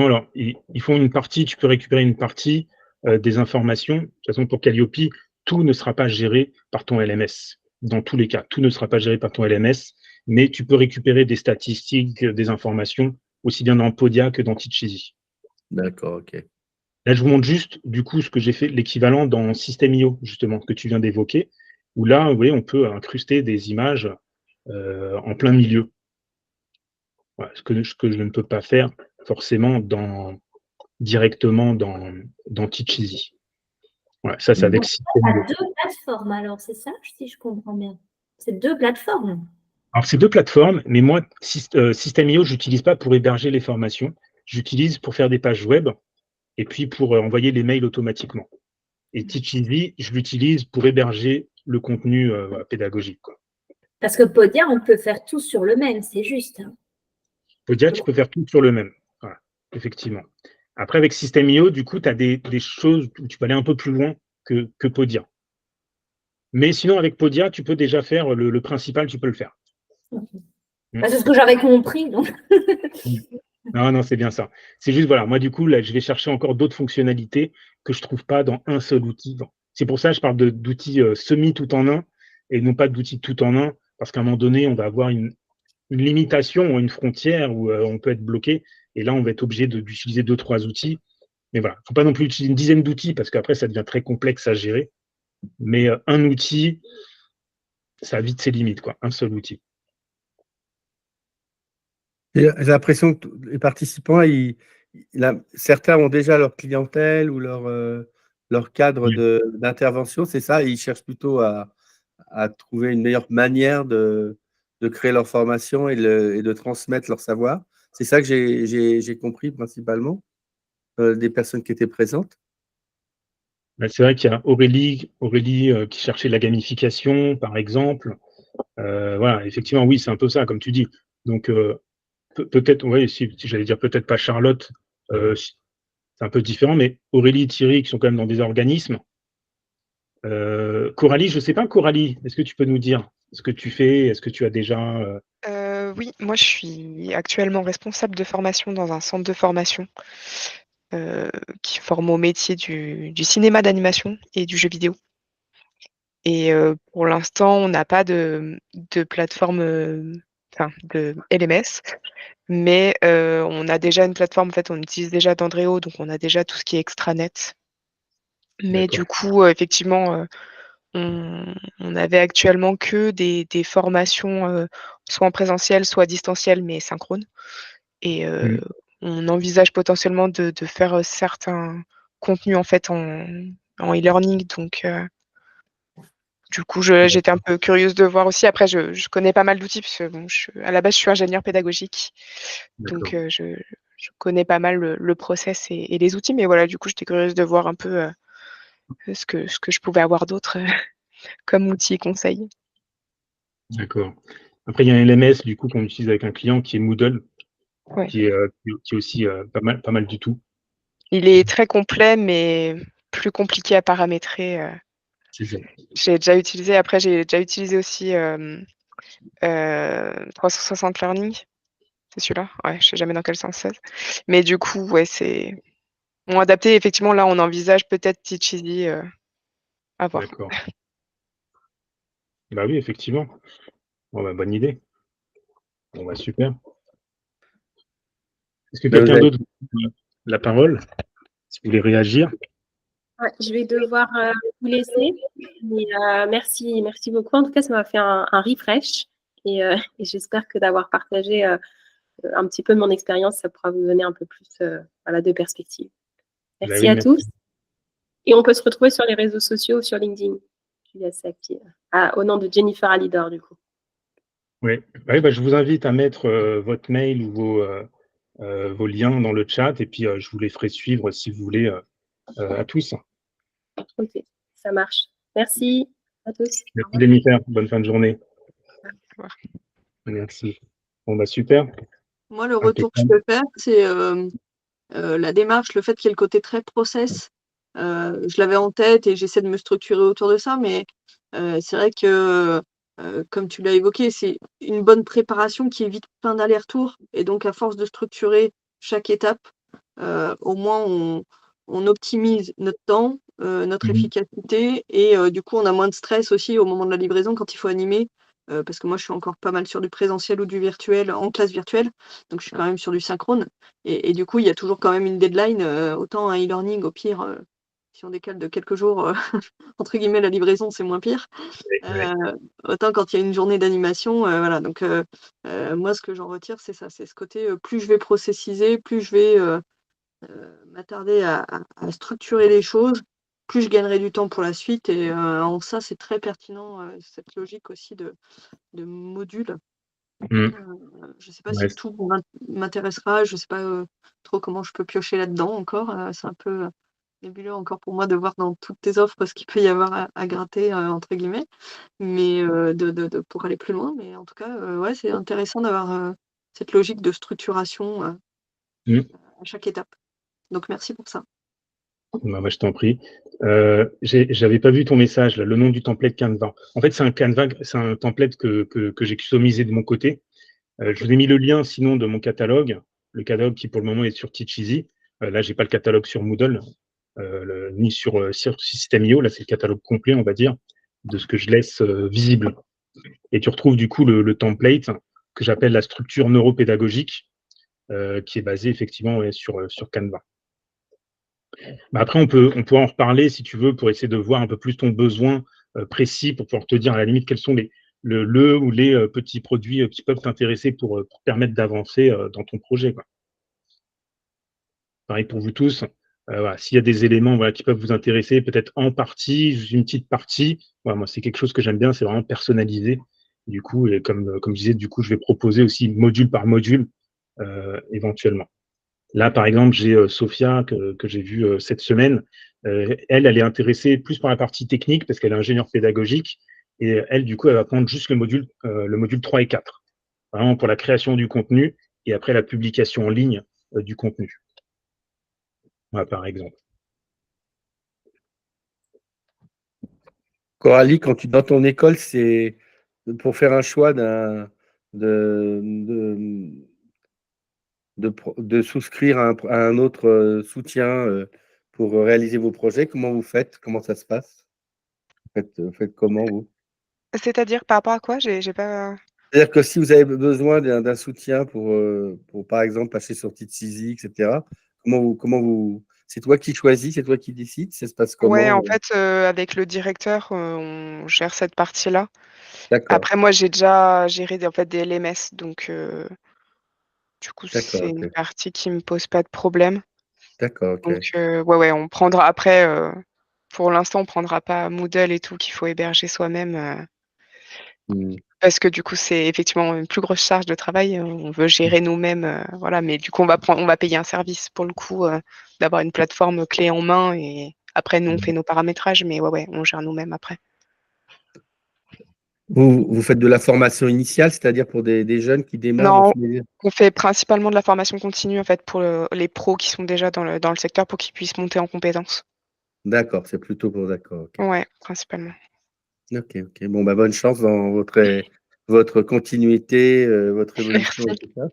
Alors, ils font une partie, tu peux récupérer une partie des informations. De toute façon, pour Calliope, tout ne sera pas géré par ton LMS. Dans tous les cas, tout ne sera pas géré par ton LMS, mais tu peux récupérer des statistiques, des informations, aussi bien dans Podia que dans Teacheasy. D'accord, ok. Là, je vous montre juste, du coup, ce que j'ai fait, l'équivalent dans System.io, justement, que tu viens d'évoquer, où là, vous voyez, on peut incruster des images en plein milieu. Voilà, ce que je ne peux pas faire forcément directement dans Teacheasy. Voilà, ça, c'est avec System.io. Tu as 2 plateformes, alors, c'est ça, si je comprends bien? C'est 2 plateformes. Alors, c'est 2 plateformes, mais moi, System.io, je n'utilise pas pour héberger les formations. J'utilise pour faire des pages web et puis pour envoyer les mails automatiquement. Et Teacheasy, je l'utilise pour héberger le contenu pédagogique, quoi. Parce que Podia, on peut faire tout sur le même, c'est juste. Podia, tu peux faire tout sur le même. Voilà, effectivement. Après, avec System.io, du coup, tu as des choses où tu peux aller un peu plus loin que Podia. Mais sinon, avec Podia, tu peux déjà faire le principal, tu peux le faire. Bah, c'est ce que j'avais compris. Donc. Non, non, c'est bien ça. C'est juste, voilà, moi, du coup, là, je vais chercher encore d'autres fonctionnalités que je ne trouve pas dans un seul outil. C'est pour ça que je parle d'outils semi tout en un et non pas d'outils tout en un, parce qu'à un moment donné, on va avoir une limitation ou une frontière où on peut être bloqué. Et là, on va être obligé d'utiliser 2-3 outils. Mais voilà, il ne faut pas non plus utiliser une dizaine d'outils parce qu'après, ça devient très complexe à gérer. Mais un outil, ça a vite ses limites, quoi. Un seul outil. J'ai l'impression que les participants, certains ont déjà leur clientèle ou leur cadre d'intervention, c'est ça, et ils cherchent plutôt à trouver une meilleure manière de créer leur formation et de transmettre leur savoir. C'est ça que j'ai compris principalement des personnes qui étaient présentes. C'est vrai qu'il y a Aurélie qui cherchait la gamification, par exemple. Voilà, effectivement, oui, c'est un peu ça, comme tu dis. Donc, peut-être, oui, si j'allais dire peut-être pas Charlotte, c'est un peu différent, mais Aurélie et Thierry qui sont quand même dans des organismes. Coralie, je ne sais pas, Coralie, est-ce que tu peux nous dire ce que tu fais? Est-ce que tu as déjà… Oui, moi je suis actuellement responsable de formation dans un centre de formation qui forme au métier du cinéma d'animation et du jeu vidéo. Et pour l'instant, on n'a pas de plateforme, de LMS, mais on a déjà une plateforme, en fait, on utilise déjà Dendreo, donc on a déjà tout ce qui est extranet. Mais du coup, effectivement, on avait actuellement que des formations, soit en présentiel, soit distanciel, mais synchrones. Et on envisage potentiellement de faire certains contenus en fait en e-learning. Donc, du coup, j'étais un peu curieuse de voir aussi. Après, je connais pas mal d'outils parce que bon, à la base, je suis ingénieure pédagogique. Donc, je connais pas mal le process et les outils. Mais voilà, du coup, j'étais curieuse de voir un peu ce que je pouvais avoir d'autre comme outils et conseils. D'accord. Après, il y a un LMS, du coup, qu'on utilise avec un client qui est Moodle, Ouais. qui est aussi pas mal du tout. Il est très complet, mais plus compliqué à paramétrer. C'est ça. J'ai déjà utilisé. Après, j'ai déjà utilisé aussi 360 Learning. C'est celui-là? Ouais, je sais jamais dans quel sens c'est. Mais du coup, ouais, c'est bon adapté. Effectivement, là, on envisage peut-être Teacheasy à voir. D'accord. Bah oui, effectivement. Bon, bah, bonne idée. Bon, bah, super. Est-ce que quelqu'un d'autre a la parole? Si vous voulez réagir? Ouais, je vais devoir vous laisser. Mais, merci beaucoup. En tout cas, ça m'a fait un refresh. Et j'espère que d'avoir partagé un petit peu mon expérience, ça pourra vous donner un peu plus voilà, de perspective. Bah Merci oui, à merci. tous. Et on peut se retrouver sur les réseaux sociaux, sur LinkedIn. Je suis assez active. Au nom de Jennifer Alidor, du coup. Oui, ouais, bah, je vous invite à mettre votre mail ou vos liens dans le chat et puis je vous les ferai suivre si vous voulez à tous. Ok, ça marche. Merci à tous. Merci Jennifer, bonne fin de journée. Au revoir. Merci. Bon, bah, super. Moi, le retour que je peux faire, c'est la démarche, le fait qu'il y ait le côté très process. Je l'avais en tête et j'essaie de me structurer autour de ça, mais c'est vrai que, comme tu l'as évoqué, c'est une bonne préparation qui évite plein d'allers-retours. Et donc, à force de structurer chaque étape, au moins on optimise notre temps, notre efficacité et du coup, on a moins de stress aussi au moment de la livraison quand il faut animer. Parce que moi, je suis encore pas mal sur du présentiel ou du virtuel en classe virtuelle, donc je suis quand même sur du synchrone. Et du coup, il y a toujours quand même une deadline. Autant un e-learning, au pire, si on décale de quelques jours, entre guillemets, la livraison, c'est moins pire. Autant quand il y a une journée d'animation, voilà. Donc, moi, ce que j'en retire, c'est ça, c'est ce côté, plus je vais processiser, plus je vais m'attarder à structurer les choses, plus je gagnerai du temps pour la suite. Et en ça, c'est très pertinent, cette logique aussi de modules. Je ne sais pas si Ouais. tout m'intéressera, je ne sais pas trop comment je peux piocher là-dedans encore. C'est un peu nébuleux encore pour moi de voir dans toutes tes offres ce qu'il peut y avoir à gratter, entre guillemets, mais pour aller plus loin. Mais en tout cas, ouais, c'est intéressant d'avoir cette logique de structuration à chaque étape. Donc, merci pour ça. Bah, je t'en prie. J'avais pas vu ton message, là, le nom du template Canva. En fait, c'est un Canva, c'est un template que j'ai customisé de mon côté. Je vous ai mis le lien, sinon, de mon catalogue. Le catalogue qui, pour le moment, est sur Teacheasy. Là, j'ai pas le catalogue sur Moodle, ni sur System.io. Là, c'est le catalogue complet, on va dire, de ce que je laisse visible. Et tu retrouves, du coup, le template que j'appelle la structure neuropédagogique, qui est basée, effectivement, sur Canva. Bah après, on peut en reparler si tu veux pour essayer de voir un peu plus ton besoin précis pour pouvoir te dire à la limite quels sont le ou les petits produits qui peuvent t'intéresser pour permettre d'avancer dans ton projet, quoi. Pareil pour vous tous. Voilà, s'il y a des éléments voilà, qui peuvent vous intéresser, peut-être en partie, une petite partie, voilà, moi c'est quelque chose que j'aime bien, c'est vraiment personnalisé. Du coup, et comme je disais, du coup, je vais proposer aussi module par module éventuellement. Là, par exemple, j'ai Sophia que j'ai vue cette semaine. Elle est intéressée plus par la partie technique parce qu'elle est ingénieure pédagogique. Et elle, du coup, elle va prendre juste le module 3 et 4, vraiment pour la création du contenu et après la publication en ligne du contenu. Voilà, par exemple. Coralie, quand tu dans ton école, c'est pour faire un choix de souscrire à un autre soutien pour réaliser vos projets. Comment vous faites? Comment ça se passe? Vous faites comment, vous? C'est-à-dire par rapport à quoi? J'ai pas. C'est-à-dire que si vous avez besoin d'un soutien pour, par exemple, passer sur Teacheasy, etc., comment vous, c'est toi qui choisis, c'est toi qui décides, ça se passe Ouais, comment? en fait, avec le directeur, on gère cette partie-là. D'accord, Après, moi, j'ai déjà géré en fait, des LMS, donc du coup, d'accord, c'est une ok. partie qui me pose pas de problème. D'accord, ok. Donc ouais, on prendra après, pour l'instant, on prendra pas Moodle et tout qu'il faut héberger soi-même, Hmm. parce que du coup, c'est effectivement une plus grosse charge de travail. On veut gérer nous-mêmes, voilà, mais du coup, on va payer un service pour le coup, d'avoir une plateforme clé en main et après nous, on fait nos paramétrages, mais ouais, on gère nous-mêmes après. Vous faites de la formation initiale, c'est-à-dire pour des jeunes qui démarrent, Non, on fait principalement de la formation continue en fait pour les pros qui sont déjà dans le secteur pour qu'ils puissent monter en compétences. D'accord, c'est plutôt pour d'accord, ok. Ouais, principalement. Ok, ok. Bon, bah, bonne chance dans votre continuité, votre évolution Merci. et tout ça.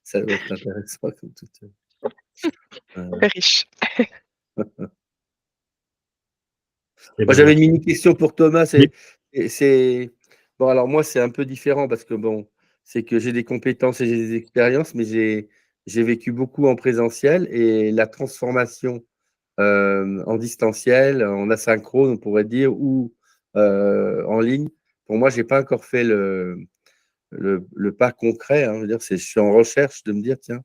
Ça va être intéressant comme tout. Très riche. Eh Moi, ben, j'avais une merci. mini question pour Thomas. Oui. Bon, alors moi, c'est un peu différent parce que bon, c'est que j'ai des compétences et j'ai des expériences, mais j'ai vécu beaucoup en présentiel et la transformation en distanciel, en asynchrone, on pourrait dire, ou en ligne. Pour moi, j'ai pas encore fait le pas concret, hein. Je veux dire, je suis en recherche de me dire, tiens,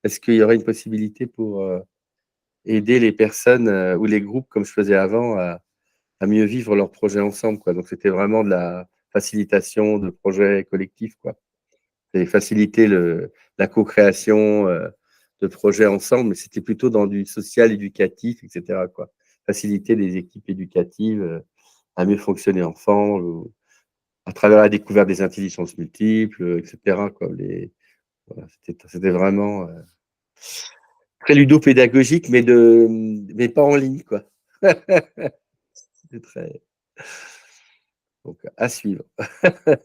est-ce qu'il y aurait une possibilité pour aider les personnes ou les groupes, comme je faisais avant, à mieux vivre leurs projets ensemble, quoi. Donc, c'était vraiment de la facilitation de projets collectifs, quoi. Et faciliter la co-création de projets ensemble, mais c'était plutôt dans du social, éducatif, etc., quoi. Faciliter les équipes éducatives à mieux fonctionner ensemble, ou à travers la découverte des intelligences multiples, etc., quoi. Voilà, c'était vraiment très ludopédagogique, mais pas en ligne, quoi. C'était très. Donc, à suivre.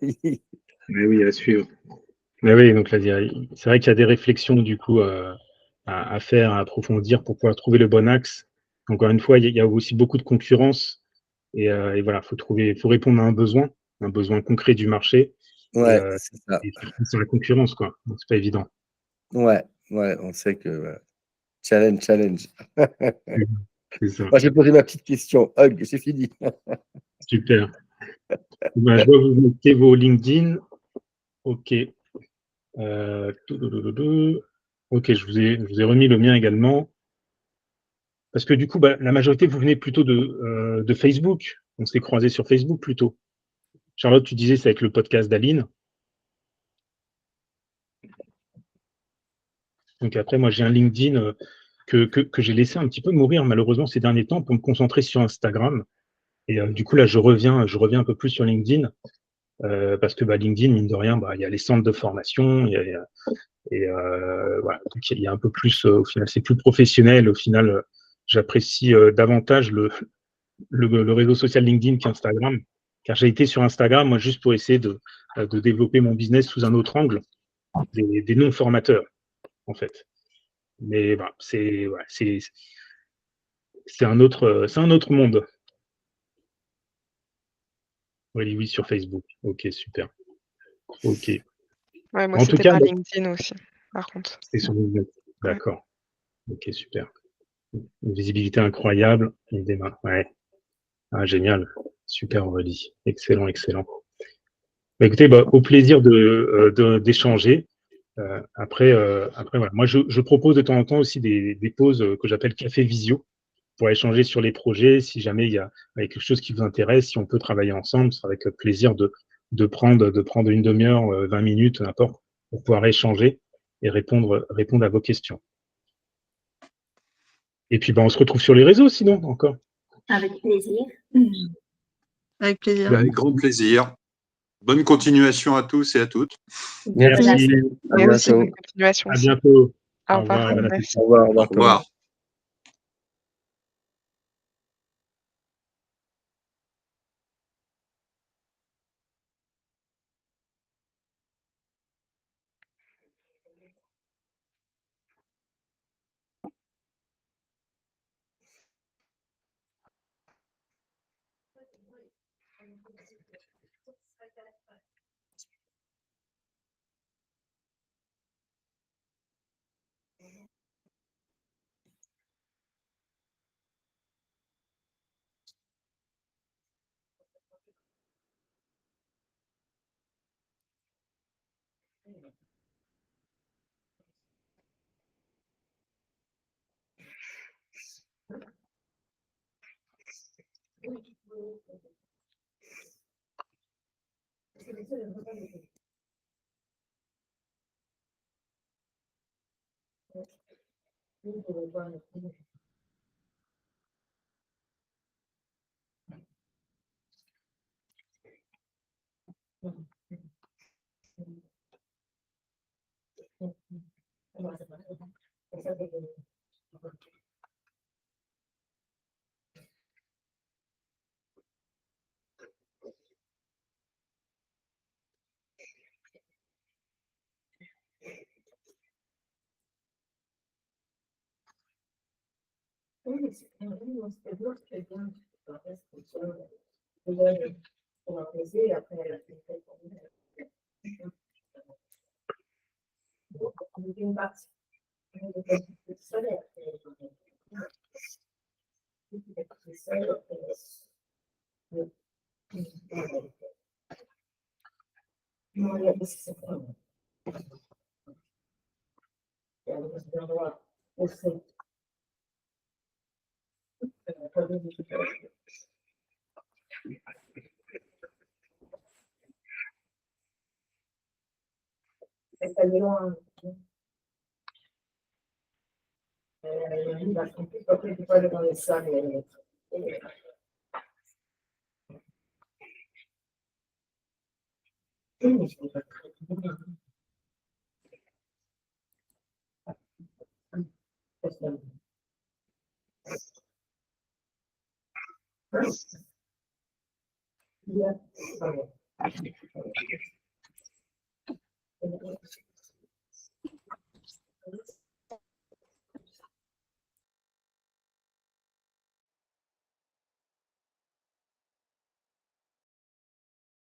Mais oui, à suivre. Mais oui, donc là, c'est vrai qu'il y a des réflexions du coup à faire, à approfondir pour pouvoir trouver le bon axe. Encore une fois, il y a aussi beaucoup de concurrence et voilà, faut répondre à un besoin concret du marché et, Ouais, euh, c'est ça. et faire face à la concurrence, quoi. Donc, c'est pas évident. Ouais, ouais, on sait que challenge. C'est ça. Moi, j'ai posé ma petite question. Hug, c'est fini. Super. Ben, je vois que vous mettez vos LinkedIn. Ok. Ok, je vous ai remis le mien également. Parce que du coup, bah, la majorité, vous venez plutôt de Facebook. On s'est croisés sur Facebook plutôt. Charlotte, tu disais, c'est avec le podcast d'Aline. Donc après, moi, j'ai un LinkedIn que j'ai laissé un petit peu mourir malheureusement ces derniers temps pour me concentrer sur Instagram. Et du coup, là, je reviens un peu plus sur LinkedIn. parce que LinkedIn, mine de rien, il y a les centres de formation, voilà, donc il y a un peu plus, au final, c'est plus professionnel. Au final, j'apprécie davantage le réseau social LinkedIn qu'Instagram, car j'ai été sur Instagram, moi, juste pour essayer de développer mon business sous un autre angle, des non-formateurs, en fait. Mais c'est un autre monde. Oui, oui, sur Facebook. Ok, super. Ok. Ouais, moi, En tout c'était cas, par LinkedIn aussi, par contre. c'était sur LinkedIn. Ouais. D'accord. Ok, super. Une visibilité incroyable. Et des mains. Ouais. Ah, génial. Super, Aurélie. Excellent, excellent. Écoutez, au plaisir d'échanger. Après, voilà. Moi, je propose de temps en temps aussi des pauses que j'appelle café visio pour échanger sur les projets. Si jamais il y a quelque chose qui vous intéresse, si on peut travailler ensemble, ce sera avec plaisir de prendre une demi-heure, 20 minutes, n'importe, pour pouvoir échanger et répondre à vos questions. Et puis, on se retrouve sur les réseaux, sinon, encore. Avec plaisir. Avec plaisir. Avec grand plaisir. Bonne continuation à tous et à toutes. Merci. À Merci, bientôt. bonne continuation À aussi. bientôt. Au Au revoir. revoir et bon appétit. Merci. Au revoir. Au Au revoir. revoir.